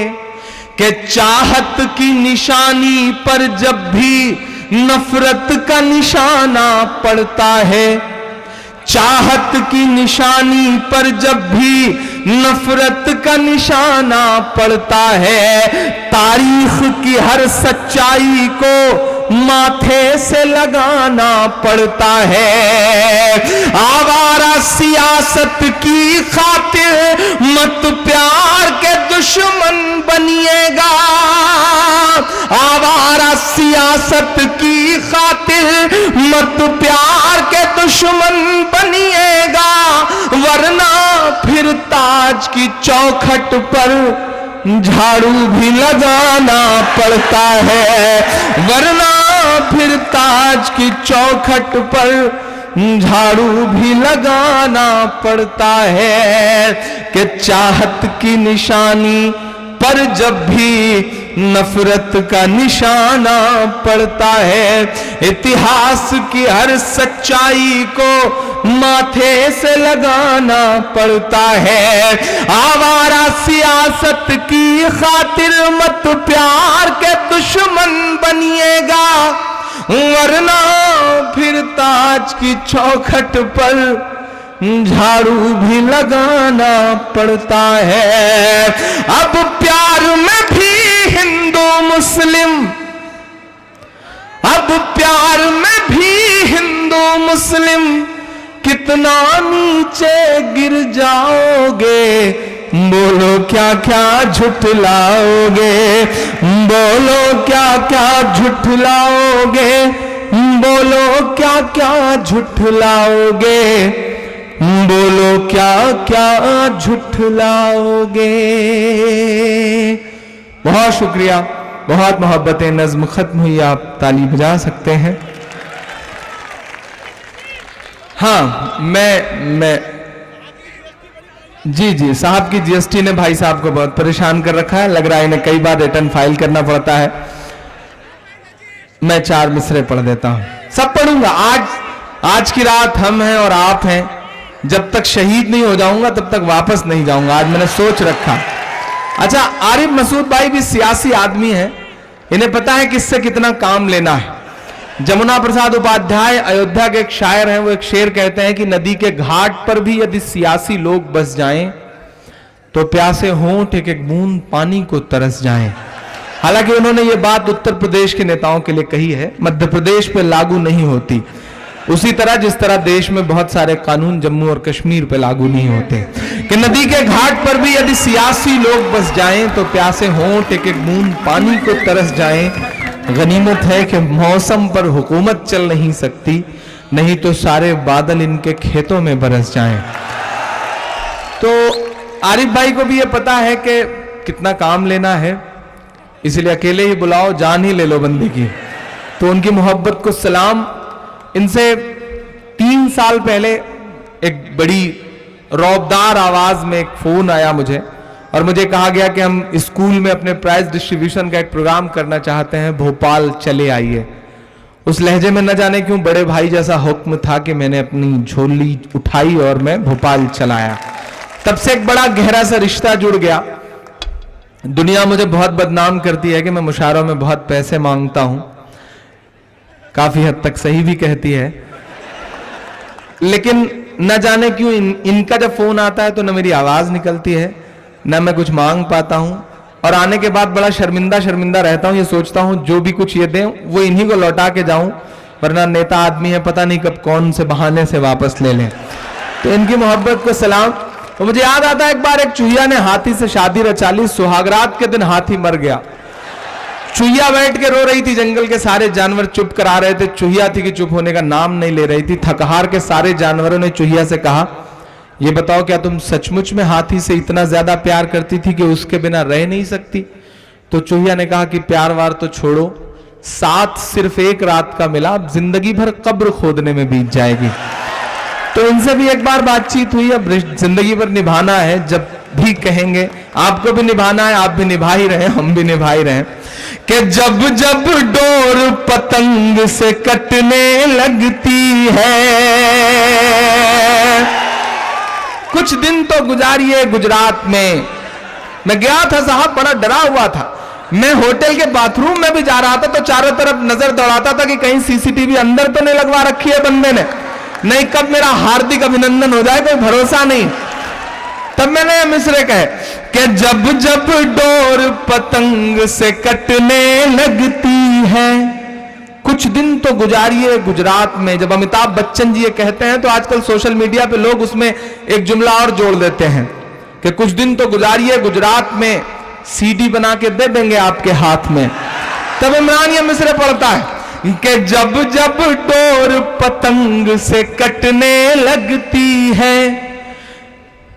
कि चाहत की निशानी पर जब भी नफरत का निशाना पड़ता है, चाहत की निशानी पर जब भी नफरत का निशाना पड़ता है, तारीख की हर सच्चाई को माथे से लगाना पड़ता है। आवारा सियासत की खातिर मत प्यार के दुश्मन बनिएगा, आवारा सियासत की खातिर मत प्यार के दुश्मन बनिएगा, वरना फिर ताज की चौखट पर झाड़ू भी लगाना पड़ता है, वरना फिर ताज की चौखट पर झाड़ू भी लगाना पड़ता है, कि चाहत की निशानी पर जब भी नफरत का निशाना पड़ता है, इतिहास की हर सच्चाई को माथे से लगाना पड़ता है। आवारा सियासत की खातिर मत प्यार के दुश्मन बनिएगा, वरना फिर ताज की चौखट पर झाड़ू भी लगाना पड़ता है। अब प्यार में भी हिंदू मुस्लिम, अब प्यार में भी हिंदू मुस्लिम, कितना नीचे गिर जाओगे, बोलो क्या क्या झुठलाओगे, बोलो क्या क्या झुठलाओगे, बोलो क्या क्या झुठलाओगे, बोलो क्या क्या झुठलाओगे। बहुत शुक्रिया, बहुत मोहब्बतें। नज्म खत्म हुई, आप ताली बजा सकते हैं। हाँ, मैं जी साहब की जीएसटी ने भाई साहब को बहुत परेशान कर रखा है, लग रहा है इन्हें कई बार रिटर्न फाइल करना पड़ता है। मैं 4 मिसरे पढ़ देता हूं, सब पढ़ूंगा। आज की रात हम हैं और आप हैं, जब तक शहीद नहीं हो जाऊंगा तब तक वापस नहीं जाऊंगा, आज मैंने सोच रखा। अच्छा, आरिफ मसूद भाई भी सियासी आदमी हैं, इन्हें पता है किससे कितना काम लेना है। जमुना प्रसाद उपाध्याय अयोध्या के एक शायर हैं, वो एक शेर कहते हैं कि नदी के घाट पर भी यदि सियासी लोग बस जाएं तो प्यासे होंठ एक एक बूंद पानी को तरस जाएं। हालांकि उन्होंने ये बात उत्तर प्रदेश के नेताओं के लिए कही है, मध्य प्रदेश पे लागू नहीं होती। उसी तरह जिस तरह देश में बहुत सारे कानून जम्मू और कश्मीर पे लागू नहीं होते, कि नदी के घाट पर भी यदि सियासी लोग बस जाएं तो प्यासे होंठ एक एक बूंद पानी को तरस जाएं। गनीमत है कि मौसम पर हुकूमत चल नहीं सकती, नहीं तो सारे बादल इनके खेतों में बरस जाएं। तो आरिफ भाई को भी ये पता है कि कितना काम लेना है, इसलिए अकेले ही बुलाओ, जान ही ले लो बंदे की। तो उनकी मोहब्बत को सलाम। इनसे 3 साल पहले एक बड़ी रौबदार आवाज में एक फोन आया मुझे, और मुझे कहा गया कि हम स्कूल में अपने प्राइज डिस्ट्रीब्यूशन का एक प्रोग्राम करना चाहते हैं, भोपाल चले आइए। उस लहजे में न जाने क्यों बड़े भाई जैसा हुक्म था कि मैंने अपनी झोली उठाई और मैं भोपाल चलाया। तब से एक बड़ा गहरा सा रिश्ता जुड़ गया। दुनिया मुझे बहुत बदनाम करती है कि मैं मुशायरों में बहुत पैसे मांगता हूं, काफी हद तक सही भी कहती है, लेकिन न जाने क्यों इनका जब फोन आता है तो न मेरी आवाज निकलती है, न मैं कुछ मांग पाता हूं, और आने के बाद बड़ा शर्मिंदा रहता हूं। ये सोचता हूं जो भी कुछ ये दें वो इन्हीं को लौटा के जाऊं, वरना नेता आदमी है, पता नहीं कब कौन से बहाने से वापस ले लें। तो इनकी मोहब्बत को सलाम। तो मुझे याद आता है एक बार एक चूहिया ने हाथी से शादी रचा ली। सुहागरात के दिन हाथी मर गया। चूहिया बैठ के रो रही थी, जंगल के सारे जानवर चुप करा रहे थे, चूहिया थी कि चुप होने का नाम नहीं ले रही थी। थकहार के सारे जानवरों ने चूहिया से कहा, ये बताओ क्या तुम सचमुच में हाथी से इतना ज्यादा प्यार करती थी कि उसके बिना रह नहीं सकती? तो चूहिया ने कहा कि प्यार वार तो छोड़ो, साथ सिर्फ एक रात का मिला, अब जिंदगी भर कब्र खोदने में बीत जाएगी। तो इनसे भी एक बार बातचीत हुई। अब जिंदगी भर निभाना है, जब भी कहेंगे आपको भी निभाना है, आप भी निभा ही रहे, हम भी निभा ही रहे, कि जब जब डोर पतंग से कटने लगती है, कुछ दिन तो गुजारिए गुजरात में। मैं गया था साहब, बड़ा डरा हुआ था। मैं होटल के बाथरूम में भी जा रहा था तो चारों तरफ नजर दौड़ाता था कि कहीं सीसीटीवी अंदर तो नहीं लगवा रखी है बंदे ने, नहीं कब मेरा हार्दिक अभिनंदन हो जाए, कोई भरोसा नहीं। तब मैंने मिसरे कहे कि जब जब डोर पतंग से कटने लगती है, कुछ दिन तो गुजारिए गुजरात में। जब अमिताभ बच्चन जी ये कहते हैं तो आजकल सोशल मीडिया पे लोग उसमें एक जुमला और जोड़ देते हैं कि कुछ दिन तो गुजारिए गुजरात में, सीडी बना के दे देंगे आपके हाथ में। तब इमरान ये मिसरे पढ़ता है कि जब जब डोर पतंग से कटने लगती है,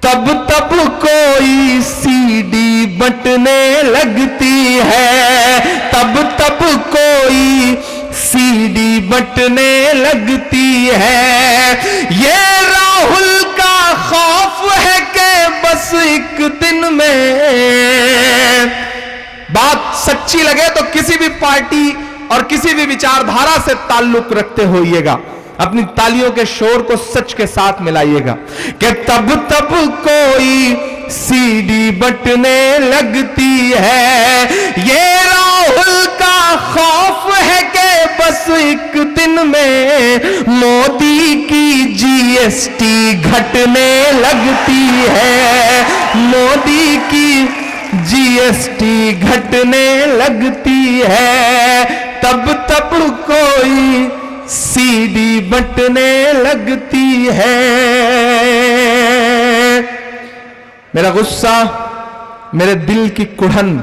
तब तब कोई सीडी बटने लगती है, तब तब कोई सीडी बटने लगती है। ये राहुल का खौफ है कि बस एक दिन में, बात सच्ची लगे तो किसी भी पार्टी और किसी भी विचारधारा से ताल्लुक रखते होइएगा, अपनी तालियों के शोर को सच के साथ मिलाइएगा कि तब तब कोई सीडी बटने लगती है। ये राहुल का खौफ है कि बस एक दिन में मोदी की जीएसटी घटने लगती है, मोदी की जीएसटी घटने लगती है, तब तब कोई सीडी बंटने लगती है। मेरा गुस्सा, मेरे दिल की कुढ़न,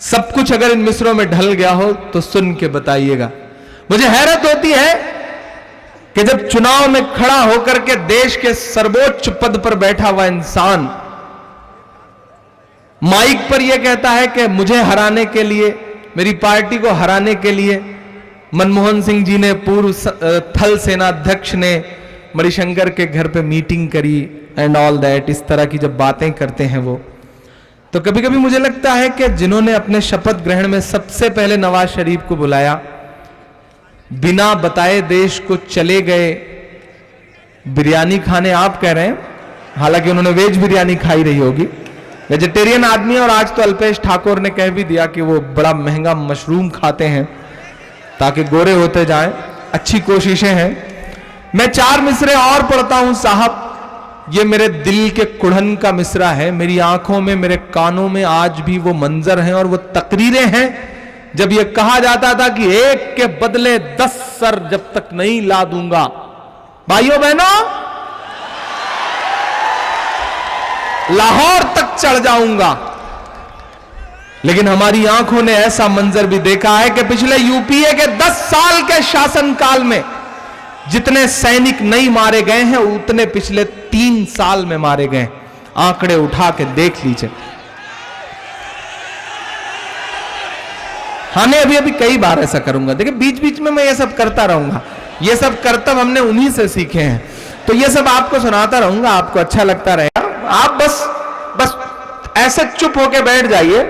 सब कुछ अगर इन मिसरों में ढल गया हो तो सुन के बताइएगा। मुझे हैरत होती है कि जब चुनाव में खड़ा होकर के देश के सर्वोच्च पद पर बैठा हुआ इंसान माइक पर यह कहता है कि मुझे हराने के लिए, मेरी पार्टी को हराने के लिए मनमोहन सिंह जी ने, पूर्व थल सेना अध्यक्ष ने मणिशंकर के घर पे मीटिंग करी एंड ऑल दैट, इस तरह की जब बातें करते हैं वो, तो कभी कभी मुझे लगता है कि जिन्होंने अपने शपथ ग्रहण में सबसे पहले नवाज शरीफ को बुलाया, बिना बताए देश को चले गए बिरयानी खाने। आप कह रहे हैं, हालांकि उन्होंने वेज बिरयानी खाई रही होगी, वेजिटेरियन आदमी, और आज तो अल्पेश ठाकुर ने कह भी दिया कि वो बड़ा महंगा मशरूम खाते हैं ताकि गोरे होते जाएं। अच्छी कोशिशें हैं। मैं 4 मिसरे और पढ़ता हूं साहब, ये मेरे दिल के कुढ़न का मिसरा है। मेरी आंखों में, मेरे कानों में आज भी वो मंजर हैं और वो तकरीरें हैं जब ये कहा जाता था कि एक के बदले 10 सर जब तक नहीं ला दूंगा। भाइयों बहनों, लाहौर तक चढ़ जाऊंगा। लेकिन हमारी आंखों ने ऐसा मंजर भी देखा है कि पिछले यूपीए के 10 साल के शासनकाल में जितने सैनिक नहीं मारे गए हैं उतने पिछले 3 साल में मारे गए। आंकड़े उठा के देख लीजिए। हाँ, मैं अभी कई बार ऐसा करूंगा। देखिए, बीच बीच में मैं ये सब करता रहूंगा। ये सब करतब हमने उन्हीं से सीखे हैं, तो ये सब आपको सुनाता रहूंगा, आपको अच्छा लगता रहेगा। आप बस ऐसे चुप होके बैठ जाइए।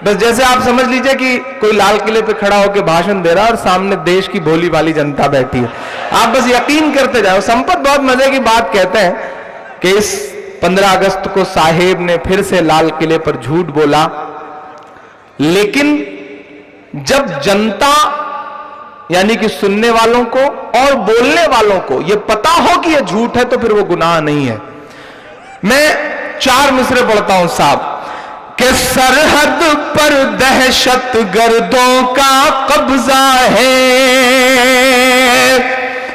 बस जैसे आप समझ लीजिए कि कोई लाल किले पे खड़ा होकर भाषण दे रहा है और सामने देश की भोली वाली जनता बैठी है। आप बस यकीन करते जाओ। संपत बहुत मजे की बात कहते हैं कि इस 15 अगस्त को साहेब ने फिर से लाल किले पर झूठ बोला, लेकिन जब जनता यानी कि सुनने वालों को और बोलने वालों को यह पता हो कि यह झूठ है तो फिर वो गुनाह नहीं है। मैं 4 मिसरे पढ़ता हूं साहब कि सरहद पर दहशत गर्दों का कब्जा है।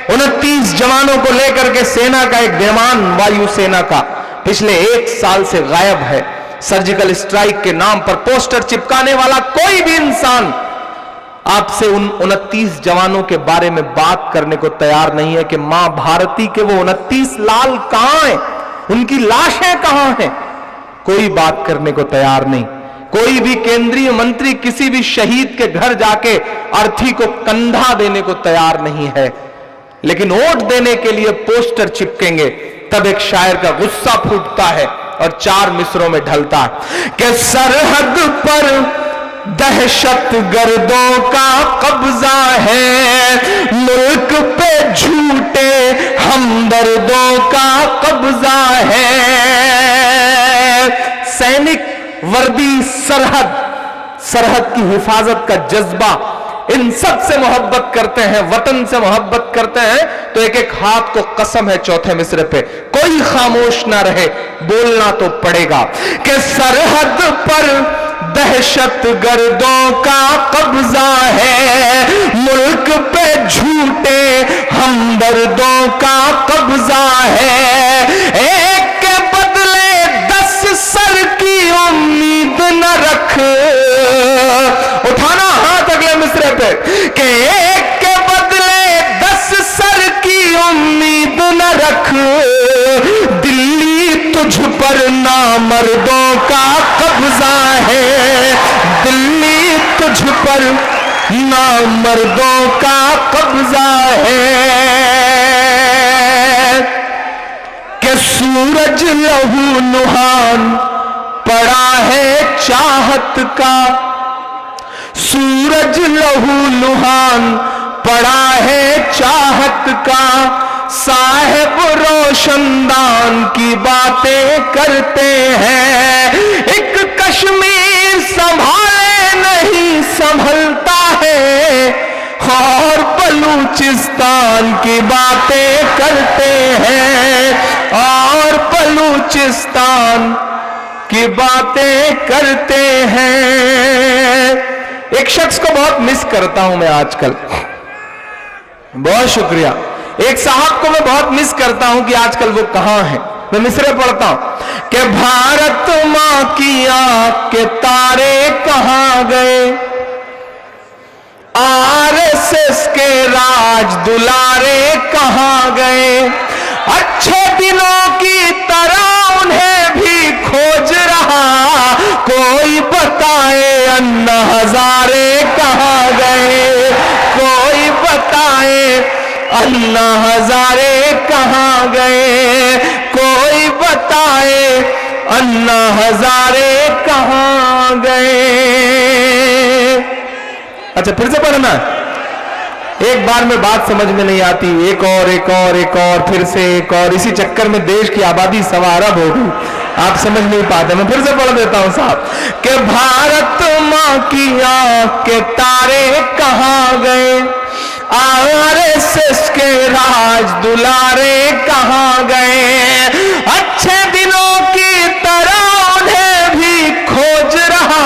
29 जवानों को लेकर के सेना का एक विमान वायुसेना का पिछले 1 साल से गायब है। सर्जिकल स्ट्राइक के नाम पर पोस्टर चिपकाने वाला कोई भी इंसान आपसे उन 29 जवानों के बारे में बात करने को तैयार नहीं है कि मां भारती के वो 29 लाल कहां हैं, उनकी लाशें कहां हैं। कोई बात करने को तैयार नहीं। कोई भी केंद्रीय मंत्री किसी भी शहीद के घर जाके अर्थी को कंधा देने को तैयार नहीं है। लेकिन वोट देने के लिए पोस्टर चिपकेंगे, तब एक शायर का गुस्सा फूटता है और 4 मिसरों में ढलता है कि सरहद पर दहशत गर्दों का कब्जा है, मुल्क पे झूठे हमदर्दों का कब्जा है। सैनिक, वर्दी, सरहद की हिफाजत का जज्बा, इन सब से मोहब्बत करते हैं, वतन से मोहब्बत करते हैं। तो एक एक हाथ को कसम है चौथे मिसरे पे, कोई खामोश ना रहे, बोलना तो पड़ेगा कि सरहद पर दहशत गर्दों का कब्जा है, मुल्क पे झूठे हमदर्दों का कब्जा है। एक के बदले 10 सर की उम्मीद न रख, उठाना हाथ अगले मिसरे पे कि एक के बदले 10 सर की उम्मीद न रख, दिल्ली तुझ पर नामर्दों का कब्जा है, दिल्ली तुझ पर नामर्दों का कब्जा है। कि सूरज लहू लुहान पड़ा है चाहत का, सूरज लहू लुहान पड़ा है चाहत का, साहिब रोशनदान की बातें करते हैं, एक कश्मीर संभाले नहीं संभलता है, और बलूचिस्तान की बातें करते हैं, और बलूचिस्तान की बातें करते हैं। एक शख्स को बहुत मिस करता हूं मैं आजकल, बहुत शुक्रिया। एक साहब को मैं बहुत मिस करता हूं कि आजकल वो कहां है। मैं मिसरे पढ़ता हूं कि भारत मां की आंख के तारे कहां गए, आरएसएस के राज दुलारे कहां गए, अच्छे दिनों की तरह उन्हें भी खोज रहा कोई, बताए अन्ना हजारे कहां गए, कोई बताए अन्ना हजारे कहां गए, कोई बताए अन्ना हजारे कहां गए। अच्छा फिर से पढ़ना, एक बार में बात समझ में नहीं आती, एक और फिर से एक और, इसी चक्कर में देश की आबादी सवा अरब हो गई, आप समझ नहीं पाते। मैं फिर से पढ़ देता हूं साहब कि भारत मां की आंख के तारे कहां गए, आरएसएस के राज दुलारे कहां गए, अच्छे दिनों की तरह उन्हें भी खोज रहा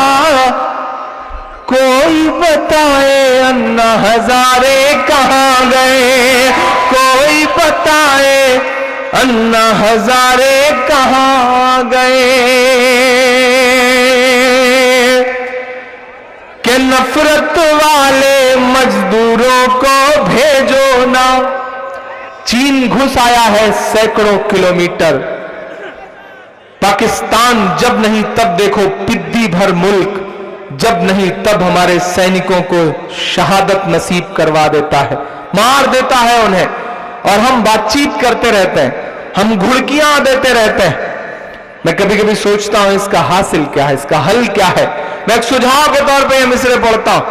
कोई, बताए अन्ना हजारे कहां गए, कोई बताए अन्ना हजारे कहां गए। कि नफरत वाले मजदूरों को भेजो ना, चीन घुस आया है सैकड़ों किलोमीटर, पाकिस्तान जब नहीं तब देखो पिद्दी भर मुल्क, जब नहीं तब हमारे सैनिकों को शहादत नसीब करवा देता है, मार देता है उन्हें, और हम बातचीत करते रहते हैं, हम घुड़कियां देते रहते हैं। मैं कभी कभी सोचता हूं इसका हासिल क्या है, इसका हल क्या है। मैं एक सुझाव के तौर पे ये मिसरे पढ़ता हूं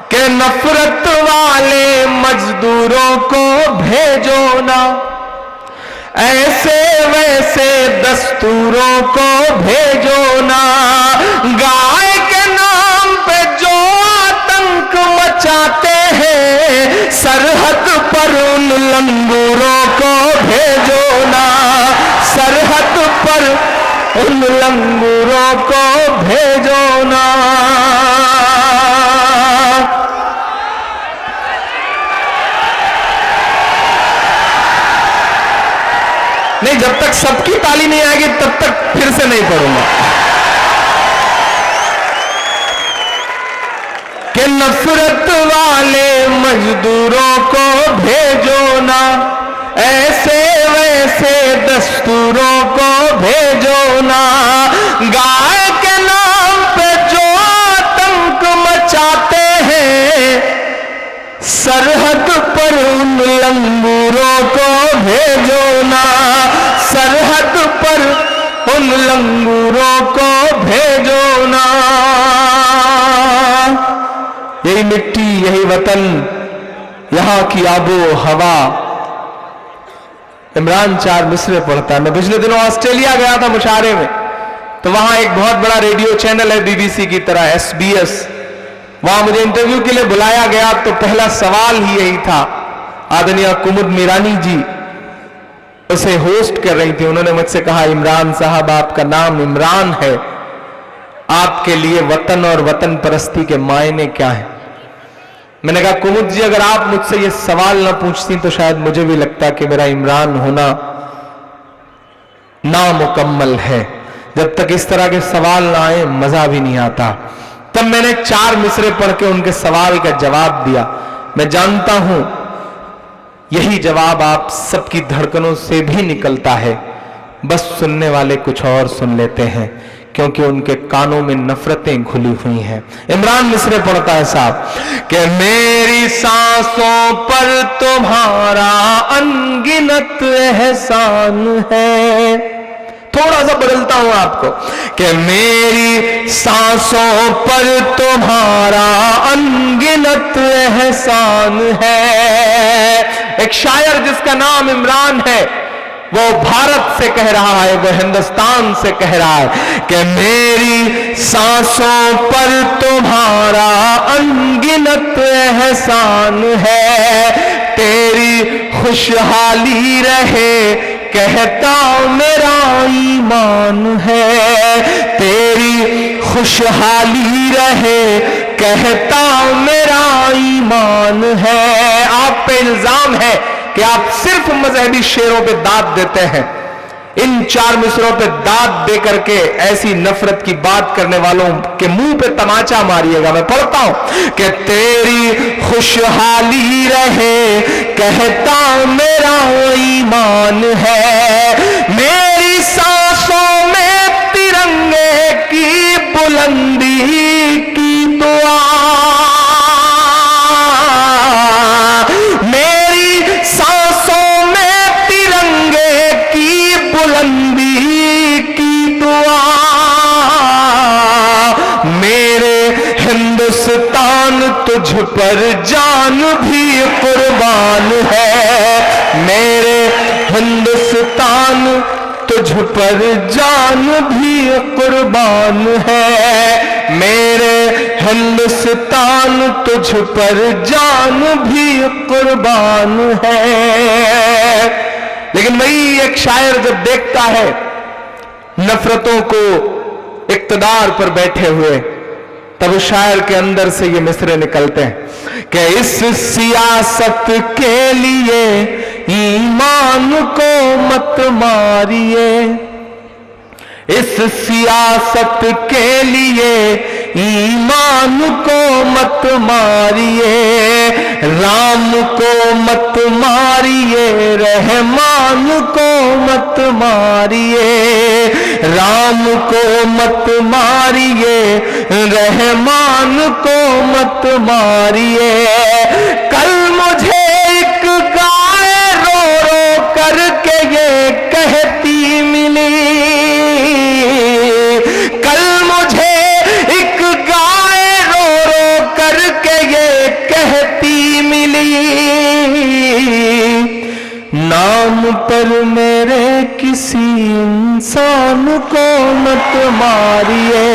कि नफरत वाले मजदूरों को भेजो ना, ऐसे वैसे दस्तूरों को भेजो ना, गाय के नाम पे जो आतंक मचाते हैं, सरहद पर उन लंगूरों को भेजो ना, सरहद पर उन लंगूरों को भेजो ना। नहीं, जब तक सबकी ताली नहीं आएगी तब तक फिर से नहीं पढ़ूंगा। कि नफरत वाले मजदूरों को भेजो ना, ऐसे वैसे दस्तूरों को भेजो ना, गाय के नाम पे जो आतंक मचाते हैं, सरहद पर उन लंगूरों को भेजो ना, सरहद पर उन लंगूरों को भेजो ना। यही मिट्टी, यही वतन, यहां की आबो हवा। इमरान चार मिसरे पढ़ता है। मैं पिछले दिनों ऑस्ट्रेलिया गया था मुशारे में, तो वहां एक बहुत बड़ा रेडियो चैनल है बीबीसी की तरह, SBS, वहां मुझे इंटरव्यू के लिए बुलाया गया। तो पहला सवाल ही यही था, आदरणीय कुमुद मीरानी जी उसे होस्ट कर रही थी। उन्होंने मुझसे कहा, इमरान साहब आपका नाम इमरान है, आपके लिए वतन और वतन परस्ती के मायने क्या है? मैंने कहा, कुमुद जी अगर आप मुझसे ये सवाल ना पूछती तो शायद मुझे भी लगता कि मेरा इमरान होना नामुकम्मल है। जब तक इस तरह के सवाल ना आए मजा भी नहीं आता। तब मैंने 4 मिसरे पढ़ के उनके सवाल का जवाब दिया। मैं जानता हूं यही जवाब आप सबकी धड़कनों से भी निकलता है, बस सुनने वाले कुछ और सुन लेते हैं क्योंकि उनके कानों में नफरतें घुली हुई हैं। इमरान मिसरे पढ़ता है साहब कि मेरी सांसों पर तुम्हारा अनगिनत एहसान है। थोड़ा सा बदलता हूं आपको कि मेरी सांसों पर तुम्हारा अनगिनत एहसान है। एक शायर जिसका नाम इमरान है वो भारत से कह रहा है, वो हिंदुस्तान से कह रहा है कि मेरी सांसों पर तुम्हारा अनगिनत एहसान है। तेरी खुशहाली रहे कहता मेरा ईमान है, तेरी खुशहाली रहे कहता मेरा ईमान है। आप पे इल्जाम है कि आप सिर्फ मजहबी शेरों पे दाद देते हैं। इन 4 मिसरों पे दाद दे करके ऐसी नफरत की बात करने वालों के मुंह पे तमाचा मारिएगा। मैं पढ़ता हूं कि तेरी खुशहाली रहे कहता मेरा ईमान है, मेरी सांसों में तिरंगे की बुलंदी की दुआ, मेरी सांसों में तिरंगे की बुलंदी की दुआ, मेरे हिंदुस्तान तुझ पर जान भी कुर्बान है, मेरे हिंदुस्तान तुझ पर जान भी कुर्बान है, मेरे हिंदुस्तान तुझ पर जान भी कुर्बान है। लेकिन वही एक शायर जब देखता है नफरतों को इक्तदार पर बैठे हुए, तब उस शायर के अंदर से ये मिसरे निकलते हैं कि इस सियासत के लिए ईमान को मत मारिए, इस सियासत के लिए ईमान को मत मारिए, राम को मत मारिए, रहमान को मत मारिए, राम को मत मारिए, रहमान को मत मारिए। कल मुझे एक गाय रो रो करके ये कहती मिली, कल मुझे एक गाय रो रो करके ये कहती मिली, नाम पर मेरे किसी इंसान को मत मारिए,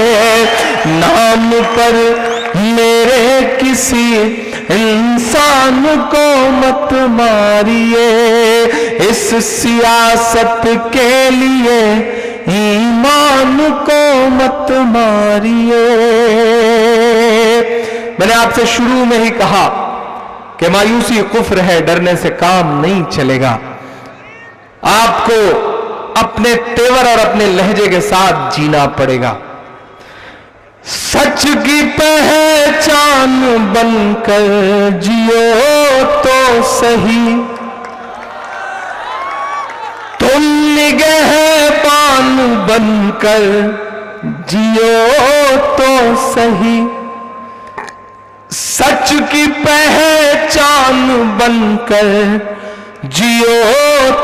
नाम पर मेरे किसी इंसान को मत मारिए, इस सियासत के लिए ईमान को मत मारिए। मैंने आपसे शुरू में ही कहा कि मायूसी कुफ्र है, डरने से काम नहीं चलेगा। आपको अपने तेवर और अपने लहजे के साथ जीना पड़ेगा। सच की पहचान बनकर जियो तो सही, तुम निगहबान बनकर जियो तो सही, सच की पहचान बनकर जियो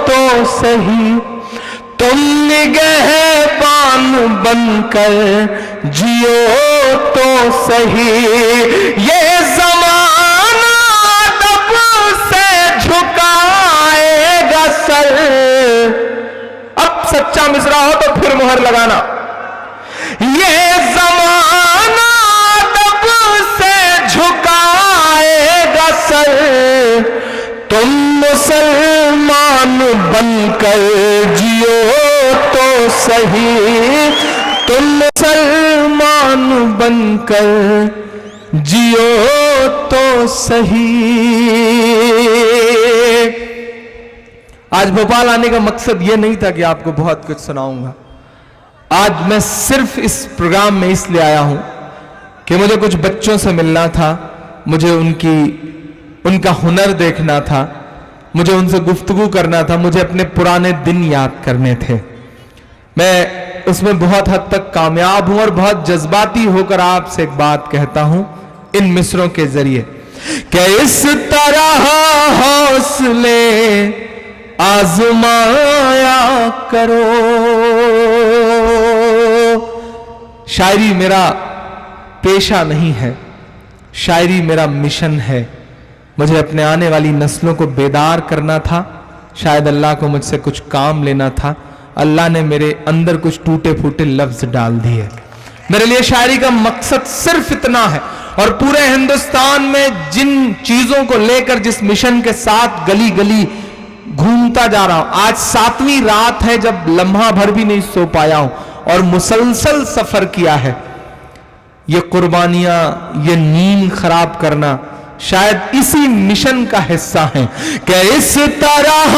तो सही, तुम निगहबान बनकर जियो तो सही, ये ज़माना अदब से झुकाएगा सर। अब सच्चा मिसरा हो तो फिर मुहर लगाना। ये ज़माना अदब से झुकाएगा सर, तुम मुसलमान बनकर जियो तो सही, तुम मुसलमान बनकर जियो तो सही। आज भोपाल आने का मकसद यह नहीं था कि आपको बहुत कुछ सुनाऊंगा। आज मैं सिर्फ इस प्रोग्राम में इसलिए आया हूं कि मुझे कुछ बच्चों से मिलना था, मुझे उनका हुनर देखना था, मुझे उनसे गुफ्तगू करना था, मुझे अपने पुराने दिन याद करने थे। मैं उसमें बहुत हद तक कामयाब हूं और बहुत जज्बाती होकर आपसे एक बात कहता हूं इन मिसरों के जरिए कि इस तरह हौसले आजमाया करो। शायरी मेरा पेशा नहीं है, शायरी मेरा मिशन है। मुझे अपने आने वाली नस्लों को बेदार करना था, शायद अल्लाह को मुझसे कुछ काम लेना था। अल्लाह ने मेरे अंदर कुछ टूटे फूटे लफ्ज डाल दिए। मेरे लिए शायरी का मकसद सिर्फ इतना है। और पूरे हिंदुस्तान में जिन चीजों को लेकर, जिस मिशन के साथ गली गली घूमता जा रहा हूं। आज 7वीं रात है जब लम्हा भर भी नहीं सो पाया हूं और मुसलसल सफर किया है। ये कुर्बानियां, ये नींद खराब करना शायद इसी मिशन का हिस्सा है कि इस तरह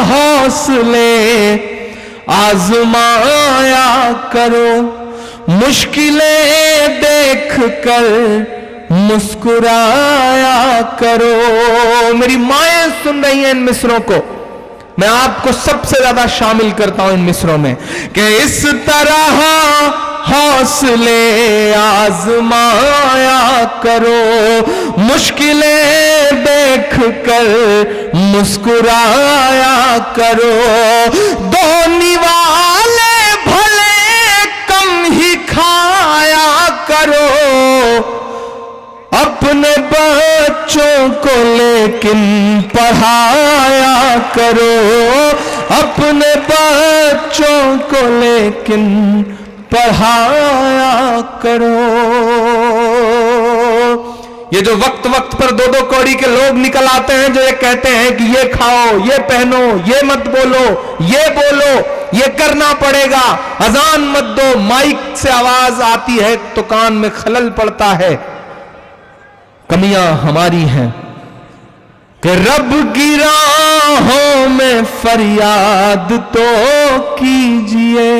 हौसले आजमाया करो, मुश्किलें देख कर मुस्कुराया करो। मेरी माएं सुन रही हैं इन मिसरों को, मैं आपको सबसे ज्यादा शामिल करता हूं इन मिसरों में कि इस तरह हौसले आजमाया करो, मुश्किलें देख कर मुस्कुराया करो। दो निवाले भले कम ही खाया करो, अपने बच्चों को लेकिन पढ़ाया करो, अपने बच्चों को लेकिन पढ़ाया करो। ये जो वक्त वक्त पर 2-2 कौड़ी के लोग निकल आते हैं जो ये कहते हैं कि ये खाओ, ये पहनो, ये मत बोलो, ये बोलो, ये करना पड़ेगा, अजान मत दो, माइक से आवाज आती है तो कान में खलल पड़ता है। कमियां हमारी हैं कि रब की राहों में फरियाद तो कीजिए,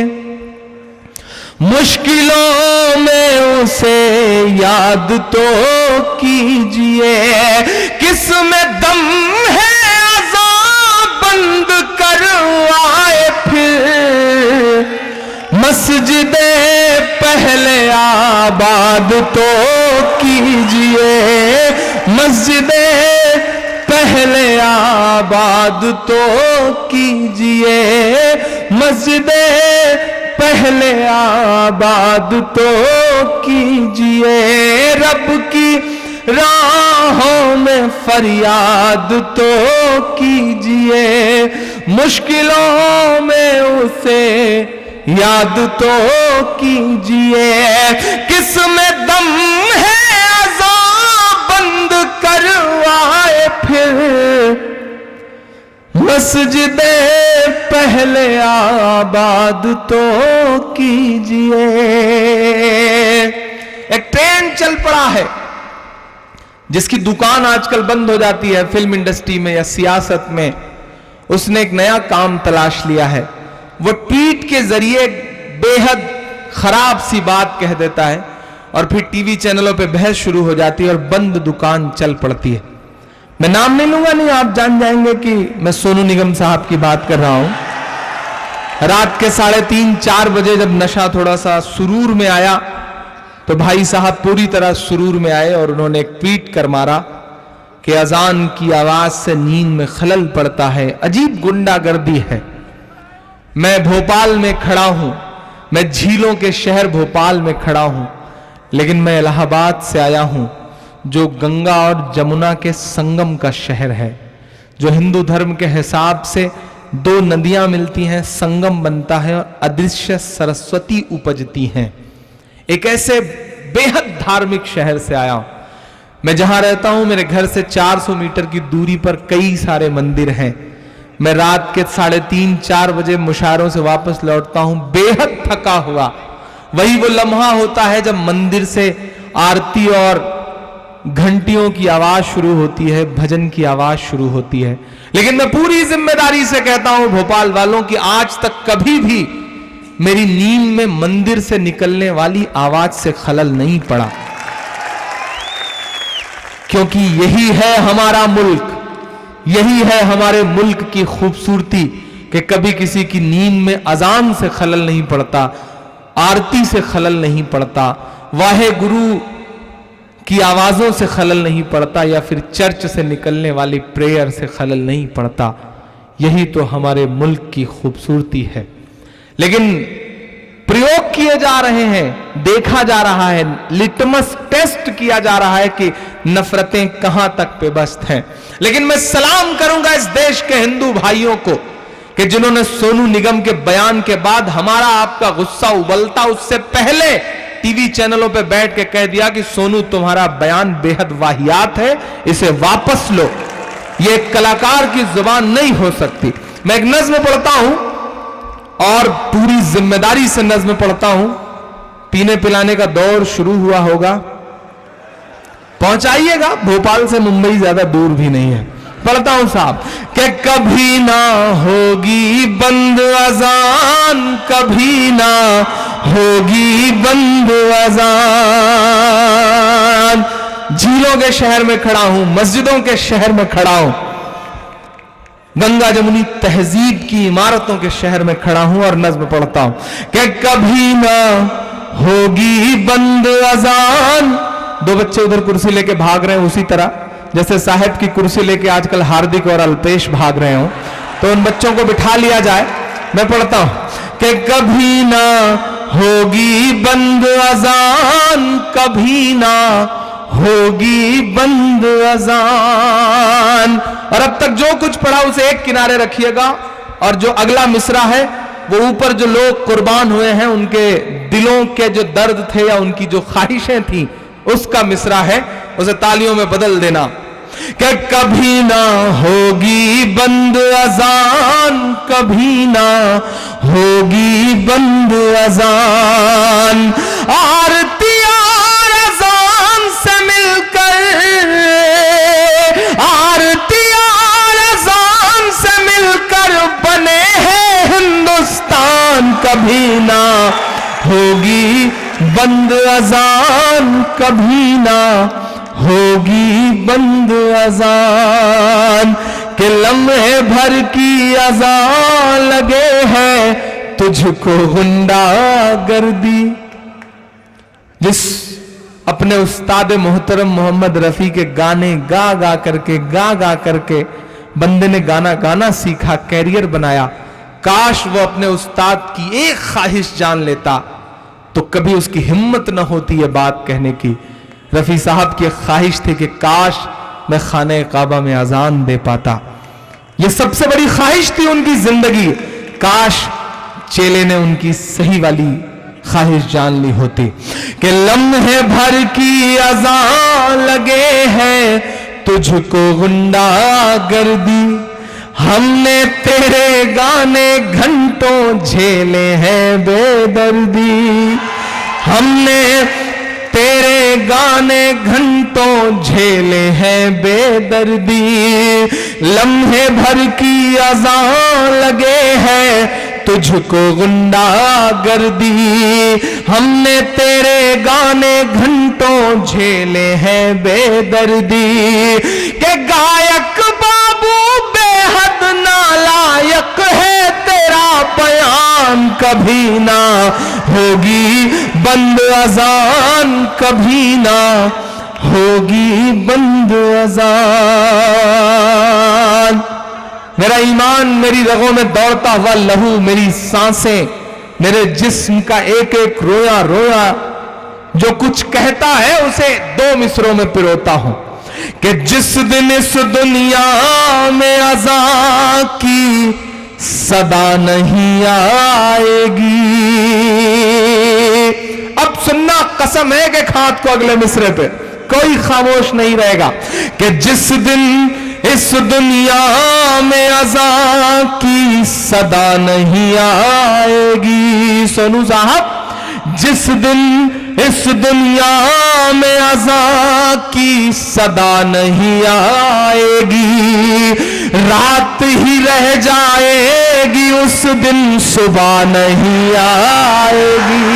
मुश्किलों में उसे याद तो कीजिए। किस में दम है अज़ान बंद करवाए फिर, मस्जिदे पहले आबाद तो कीजिए, मस्जिदे पहले आबाद तो कीजिए, मस्जिदे पहले आबाद तो कीजिए। रब की राहों में फरियाद तो कीजिए, मुश्किलों में उसे याद तो कीजिए। किस में दम है अज़ान बंद करवाए फिर, मस्जिदे पहले आबाद तो कीजिए। एक ट्रेंड चल पड़ा है जिसकी दुकान आजकल बंद हो जाती है फिल्म इंडस्ट्री में या सियासत में। उसने एक नया काम तलाश लिया है, वो ट्वीट के जरिए बेहद खराब सी बात कह देता है और फिर टीवी चैनलों पे बहस शुरू हो जाती है और बंद दुकान चल पड़ती है। मैं नाम नहीं लूंगा, नहीं आप जान जाएंगे कि मैं सोनू निगम साहब की बात कर रहा हूं। रात के 3:30-4 बजे जब नशा थोड़ा सा सुरूर में आया तो भाई साहब पूरी तरह सुरूर में आए और उन्होंने एक ट्वीट कर मारा कि अजान की आवाज से नींद में खलल पड़ता है, अजीब गुंडागर्दी है। मैं भोपाल में खड़ा हूं, मैं झीलों के शहर भोपाल में खड़ा हूं, लेकिन मैं इलाहाबाद से आया हूं जो गंगा और जमुना के संगम का शहर है, जो हिंदू धर्म के हिसाब से 2 नदियां मिलती हैं, संगम बनता है और अदृश्य सरस्वती उपजती हैं। एक ऐसे बेहद धार्मिक शहर से आया हूं। मैं जहां रहता हूं मेरे घर से 400 मीटर की दूरी पर कई सारे मंदिर हैं। मैं रात के 3:30-4 बजे मुशायरों से वापस लौटता हूं बेहद थका हुआ। वही वो लम्हा होता है जब मंदिर से आरती और घंटियों की आवाज शुरू होती है, भजन की आवाज शुरू होती है। लेकिन मैं पूरी जिम्मेदारी से कहता हूं भोपाल वालों की आज तक कभी भी मेरी नींद में मंदिर से निकलने वाली आवाज से खलल नहीं पड़ा, क्योंकि यही है हमारा मुल्क, यही है हमारे मुल्क की खूबसूरती कि कभी किसी की नींद में अजान से खलल नहीं पड़ता, आरती से खलल नहीं पड़ता, वाहे गुरु की आवाजों से खलल नहीं पड़ता, या फिर चर्च से निकलने वाली प्रेयर से खलल नहीं पड़ता। यही तो हमारे मुल्क की खूबसूरती है। लेकिन प्रयोग किए जा रहे हैं, देखा जा रहा है, लिटमस टेस्ट किया जा रहा है कि नफरतें कहां तक पेबस्त हैं। लेकिन मैं सलाम करूंगा इस देश के हिंदू भाइयों को कि जिन्होंने सोनू निगम के बयान के बाद हमारा आपका गुस्सा उबलता उससे पहले टीवी चैनलों पे बैठ के कह दिया कि सोनू तुम्हारा बयान बेहद वाहियात है, इसे वापस लो। ये एक कलाकार की जुबान नहीं हो सकती। मैं एक नज्म पढ़ता हूं और पूरी जिम्मेदारी से नज्म पढ़ता हूं। पीने पिलाने का दौर शुरू हुआ होगा, पहुंचाइएगा। भोपाल से मुंबई ज्यादा दूर भी नहीं है। पढ़ता हूं साहब कि कभी ना होगी बंद अजान, कभी ना होगी बंद अजान। झीलों के शहर में खड़ा हूं, मस्जिदों के शहर में खड़ा हूं, गंगा जमुनी तहजीब की इमारतों के शहर में खड़ा हूं और नज्म पढ़ता हूं कि कभी ना होगी बंद अजान। दो बच्चे उधर कुर्सी लेके भाग रहे हैं, उसी तरह जैसे साहब की कुर्सी लेके आजकल हार्दिक और अल्पेश भाग रहे हो, तो उन बच्चों को बिठा लिया जाए। मैं पढ़ता हूं कि कभी ना होगी बंद अजान, कभी ना होगी बंद अजान। और अब तक जो कुछ पढ़ा उसे एक किनारे रखिएगा, और जो अगला मिसरा है वो ऊपर जो लोग कुर्बान हुए हैं उनके दिलों के जो दर्द थे या उनकी जो ख्वाहिशें थी उसका मिसरा है, उसे तालियों में बदल देना कि कभी ना होगी बंद अजान, कभी ना होगी बंद अजान। आरती और अजान से मिलकर, आरती और अजान से मिलकर बने हैं हिंदुस्तान। कभी ना होगी बंद अजान, कभी ना होगी बंद अजान। कि लम्हे भर की अजान लगे हैं तुझको गुंडा गर्दी। जिस अपने उस्ताद मोहतरम मोहम्मद रफी के गाने गा गा करके बंदे ने गाना गाना सीखा, कैरियर बनाया। काश वो अपने उस्ताद की एक ख्वाहिश जान लेता तो कभी उसकी हिम्मत न होती ये बात कहने की। रफी साहब की ख्वाहिश थी कि काश मैं खाने काबा में अजान दे पाता। ये सबसे बड़ी ख्वाहिश थी उनकी जिंदगी। काश चेले ने उनकी सही वाली ख्वाहिश जान ली होती कि लम्हे भर की अजान लगे हैं तुझको गुंडा गर्दी। हमने तेरे गाने घंटों झेले हैं बेदर्दी। हमने तेरे गाने घंटों झेले हैं बेदर्दी। लम्हे भर की अजान लगे हैं तुझको गुंडा गर्दी। हमने तेरे गाने घंटों झेले हैं बेदर्दी। के गायक बाबू बेहद नालायक है तेरा बयान। कभी ना होगी बंद अजान, कभी ना होगी बंद अजान। मेरा ईमान मेरी रगों में दौड़ता हुआ लहू, मेरी सांसें, मेरे जिस्म का एक एक रोया रोया जो कुछ कहता है उसे दो मिसरों में पिरोता हूं कि जिस दिन इस दुनिया में अज़ां की सदा नहीं आएगी। अब सुनना, कसम है कि खात को अगले मिसरे पे कोई खामोश नहीं रहेगा कि जिस दिन इस दुनिया में अज़ां की सदा नहीं आएगी। सोनू साहब, जिस दिन इस दुनिया में अज़ां की सदा नहीं आएगी, रात ही रह जाएगी उस दिन सुबह नहीं आएगी।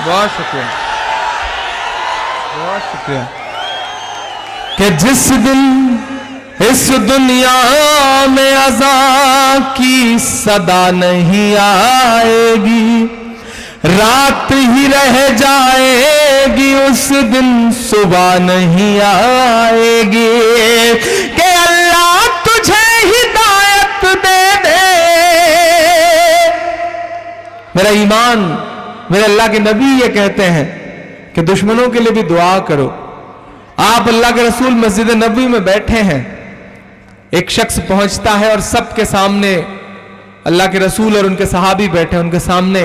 बहुत शुक्रिया, बहुत शुक्रिया। कि जिस दिन इस दुनिया में अज़ां की सदा नहीं आएगी, रात ही रह जाएगी उस दिन सुबह नहीं आएगी। कि अल्लाह तुझे हिदायत दे दे। मेरा ईमान, मेरे अल्लाह के नबी ये कहते हैं कि दुश्मनों के लिए भी दुआ करो। आप अल्लाह के रसूल मस्जिद नबी में बैठे हैं, एक शख्स पहुंचता है और सबके सामने अल्लाह के रसूल और उनके सहाबी बैठे, उनके सामने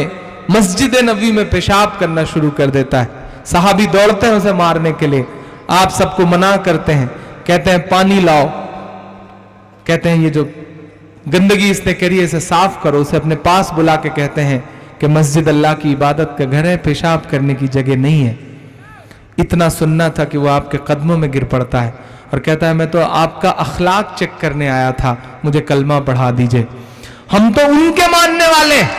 मस्जिद नबी में पेशाब करना शुरू कर देता है। सहाबी दौड़ते हैं उसे मारने के लिए, आप सबको मना करते हैं, कहते हैं पानी लाओ, कहते हैं ये जो गंदगी इसने करी है इसे साफ करो। उसे अपने पास बुला के कहते हैं कि मस्जिद अल्लाह की इबादत का घर है, पेशाब करने की जगह नहीं है। इतना सुनना था कि वो आपके कदमों में गिर पड़ता है और कहता है मैं तो आपका अखलाक चेक करने आया था, मुझे कलमा पढ़ा दीजिए। हम तो उनके मानने वाले हैं,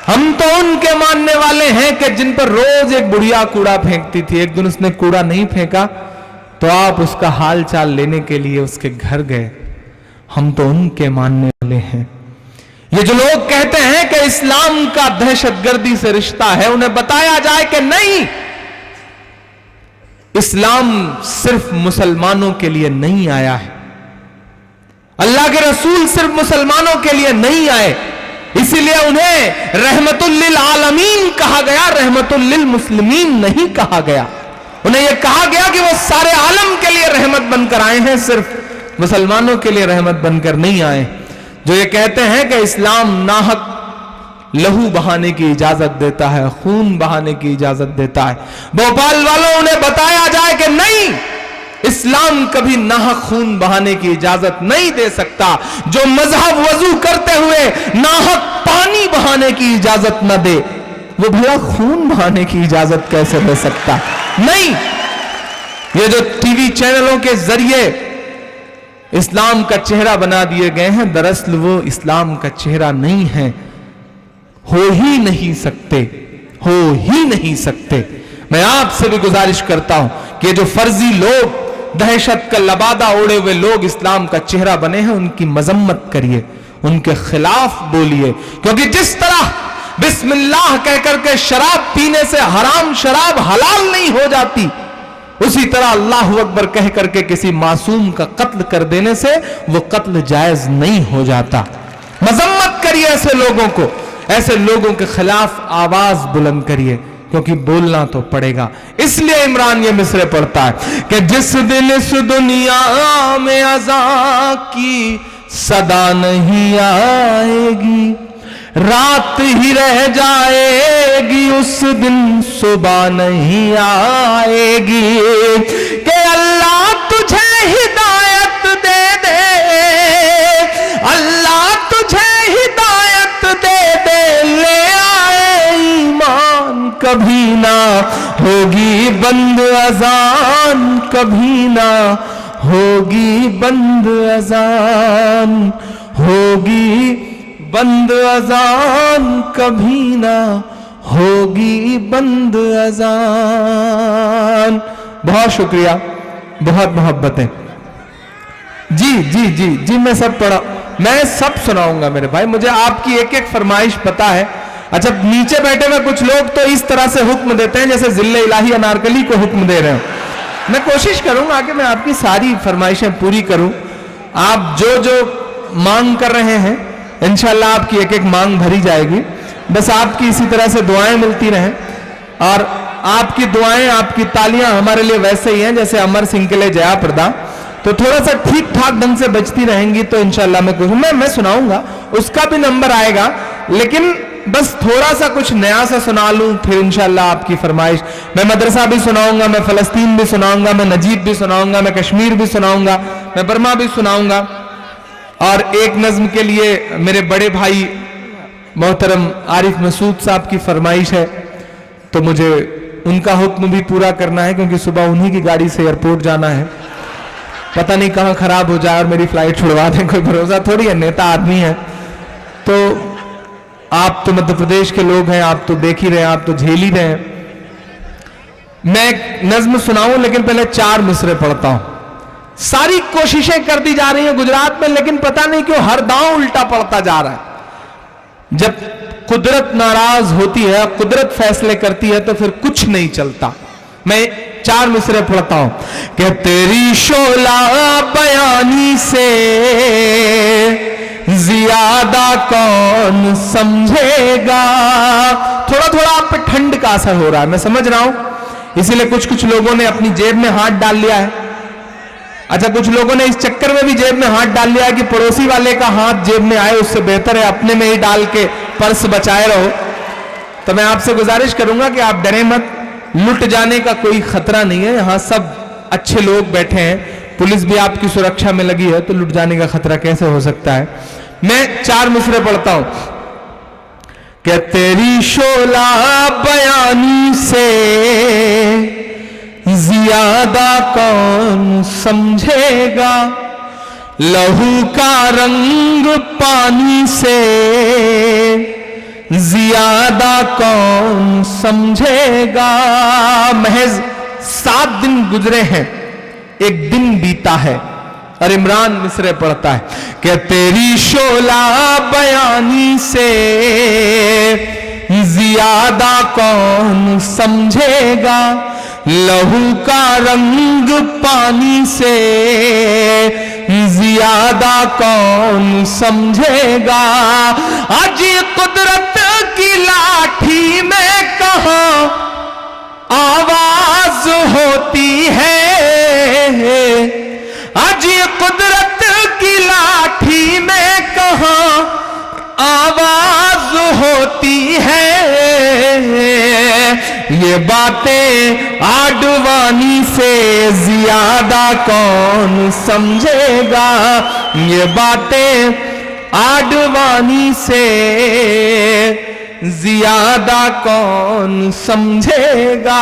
हम तो उनके मानने वाले हैं कि जिन पर रोज एक बुढ़िया कूड़ा फेंकती थी, एक दिन उसने कूड़ा नहीं फेंका तो आप उसका हाल चाल लेने के लिए उसके घर गए। हम तो उनके मानने वाले हैं। ये जो लोग कहते हैं कि इस्लाम का दहशतगर्दी से रिश्ता है, उन्हें बताया जाए कि नहीं, इस्लाम सिर्फ मुसलमानों के लिए नहीं आया है। अल्लाह के रसूल सिर्फ मुसलमानों के लिए नहीं आए, इसीलिए उन्हें रहमतुल लिल आलमीन कहा गया, रहमतुल लिल मुस्लिमीन नहीं कहा गया। उन्हें यह कहा गया कि वो सारे आलम के लिए रहमत बनकर आए हैं, सिर्फ मुसलमानों के लिए रहमत बनकर नहीं आए। जो ये कहते हैं कि इस्लाम नाहक लहू बहाने की इजाजत देता है, खून बहाने की इजाजत देता है, भोपाल वालों उन्हें बताया जाए कि नहीं, इस्लाम कभी नाहक खून बहाने की इजाजत नहीं दे सकता। जो मजहब वजू करते हुए नाहक पानी बहाने की इजाजत न दे, वो भला खून बहाने की इजाजत कैसे दे सकता? नहीं। ये जो टीवी चैनलों के जरिए इस्लाम का चेहरा बना दिए गए हैं, दरअसल वो इस्लाम का चेहरा नहीं है, हो ही नहीं सकते, हो ही नहीं सकते। मैं आपसे भी गुजारिश करता हूं कि जो फर्जी लोग, दहशत का लबादा ओढ़े हुए लोग इस्लाम का चेहरा बने हैं, उनकी मजम्मत करिए, उनके खिलाफ बोलिए, क्योंकि जिस तरह बिस्मिल्लाह कहकर के शराब पीने से हराम शराब हलाल नहीं हो जाती, उसी तरह अल्लाह अकबर कह करके किसी मासूम का कत्ल कर देने से वो कत्ल जायज नहीं हो जाता। मजम्मत करिए ऐसे लोगों को, ऐसे लोगों के खिलाफ आवाज बुलंद करिए, क्योंकि बोलना तो पड़ेगा। इसलिए इमरान ये मिसरे पढ़ता है कि जिस दिन इस दुनिया में अज़ा की सदा नहीं आएगी, रात ही रह जाएगी, उस दिन सुबह नहीं आएगी, कि अल्लाह तुझे हिदायत दे दे, अल्लाह तुझे हिदायत दे दे, ले आए ईमान, कभी ना होगी बंद अजान, कभी ना होगी बंद अजान, होगी बंद अजान, कभी ना होगी बंद अजान। बहुत शुक्रिया, बहुत मोहब्बतें। जी जी जी जी, मैं सब पढ़ा, मैं सब सुनाऊंगा मेरे भाई, मुझे आपकी एक एक फरमाइश पता है। अच्छा, नीचे बैठे हुए कुछ लोग तो इस तरह से हुक्म देते हैं जैसे जिले इलाही अनारकली को हुक्म दे रहे हो। मैं कोशिश करूंगा कि मैं आपकी सारी फरमाइशें पूरी करूं। आप जो जो मांग कर रहे हैं, इंशाल्लाह आपकी एक एक मांग भरी जाएगी। बस आपकी इसी तरह से दुआएं मिलती रहें, और आपकी दुआएं, आपकी तालियां हमारे लिए वैसे ही हैं जैसे अमर सिंह के लिए जया प्रदा, तो थोड़ा सा ठीक ठाक ढंग से बजती रहेंगी तो इंशाल्लाह मैं सुनाऊंगा, उसका भी नंबर आएगा, लेकिन बस थोड़ा सा कुछ नया सा सुना लूं, फिर इंशाल्लाह आपकी फरमाइश। मैं मदरसा भी सुनाऊंगा, मैं फलस्तीन भी सुनाऊंगा, मैं नजीब भी सुनाऊंगा, मैं कश्मीर भी सुनाऊंगा, मैं बर्मा भी सुनाऊंगा। और एक नज्म के लिए मेरे बड़े भाई मोहतरम आरिफ मसूद साहब की फरमाइश है, तो मुझे उनका हुक्म भी पूरा करना है, क्योंकि सुबह उन्हीं की गाड़ी से एयरपोर्ट जाना है। पता नहीं कहां खराब हो जाए और मेरी फ्लाइट छुड़वा दें, कोई भरोसा थोड़ी है, नेता आदमी है। तो आप तो मध्य प्रदेश के लोग हैं, आप तो देख ही रहे हैं, आप तो झेल ही रहे हैं। मैं एक नज्म सुनाऊं, लेकिन पहले 4 मिसरे पढ़ता हूं। सारी कोशिशें कर दी जा रही हैं गुजरात में, लेकिन पता नहीं क्यों हर दांव उल्टा पड़ता जा रहा है। जब कुदरत नाराज होती है, कुदरत फैसले करती है, तो फिर कुछ नहीं चलता। मैं 4 मिसरे पढ़ता हूं कि तेरी शोला बयानी से ज्यादा कौन समझेगा। थोड़ा थोड़ा आप पे ठंड का असर हो रहा है, मैं समझ रहा हूं, इसीलिए कुछ कुछ लोगों ने अपनी जेब में हाथ डाल लिया है। अच्छा, कुछ लोगों ने इस चक्कर में भी जेब में हाथ डाल लिया है कि पड़ोसी वाले का हाथ जेब में आए, उससे बेहतर है अपने में ही डाल के पर्स बचाए रहो। तो मैं आपसे गुजारिश करूंगा कि आप डरे मत, लुट जाने का कोई खतरा नहीं है। यहां सब अच्छे लोग बैठे हैं, पुलिस भी आपकी सुरक्षा में लगी है, तो लुट जाने का खतरा कैसे हो सकता है। मैं 4 मिसरे पढ़ता हूं कि तेरी शोला बयानी से ज्यादा कौन समझेगा, लहू का रंग पानी से ज्यादा कौन समझेगा। महज 7 दिन गुजरे हैं, एक दिन बीता है, और इमरान मिसरे पढ़ता है कि तेरी शोला बयानी से ज्यादा कौन समझेगा, लहू का रंग पानी से ज्यादा कौन समझेगा। आज कुदरत की लाठी में कहां आवाज होती है, आज कुदरत की लाठी में कहां आवाज होती है। ये बातें आडवाणी से ज्यादा कौन समझेगा, ये बातें आडवाणी से ज्यादा कौन समझेगा।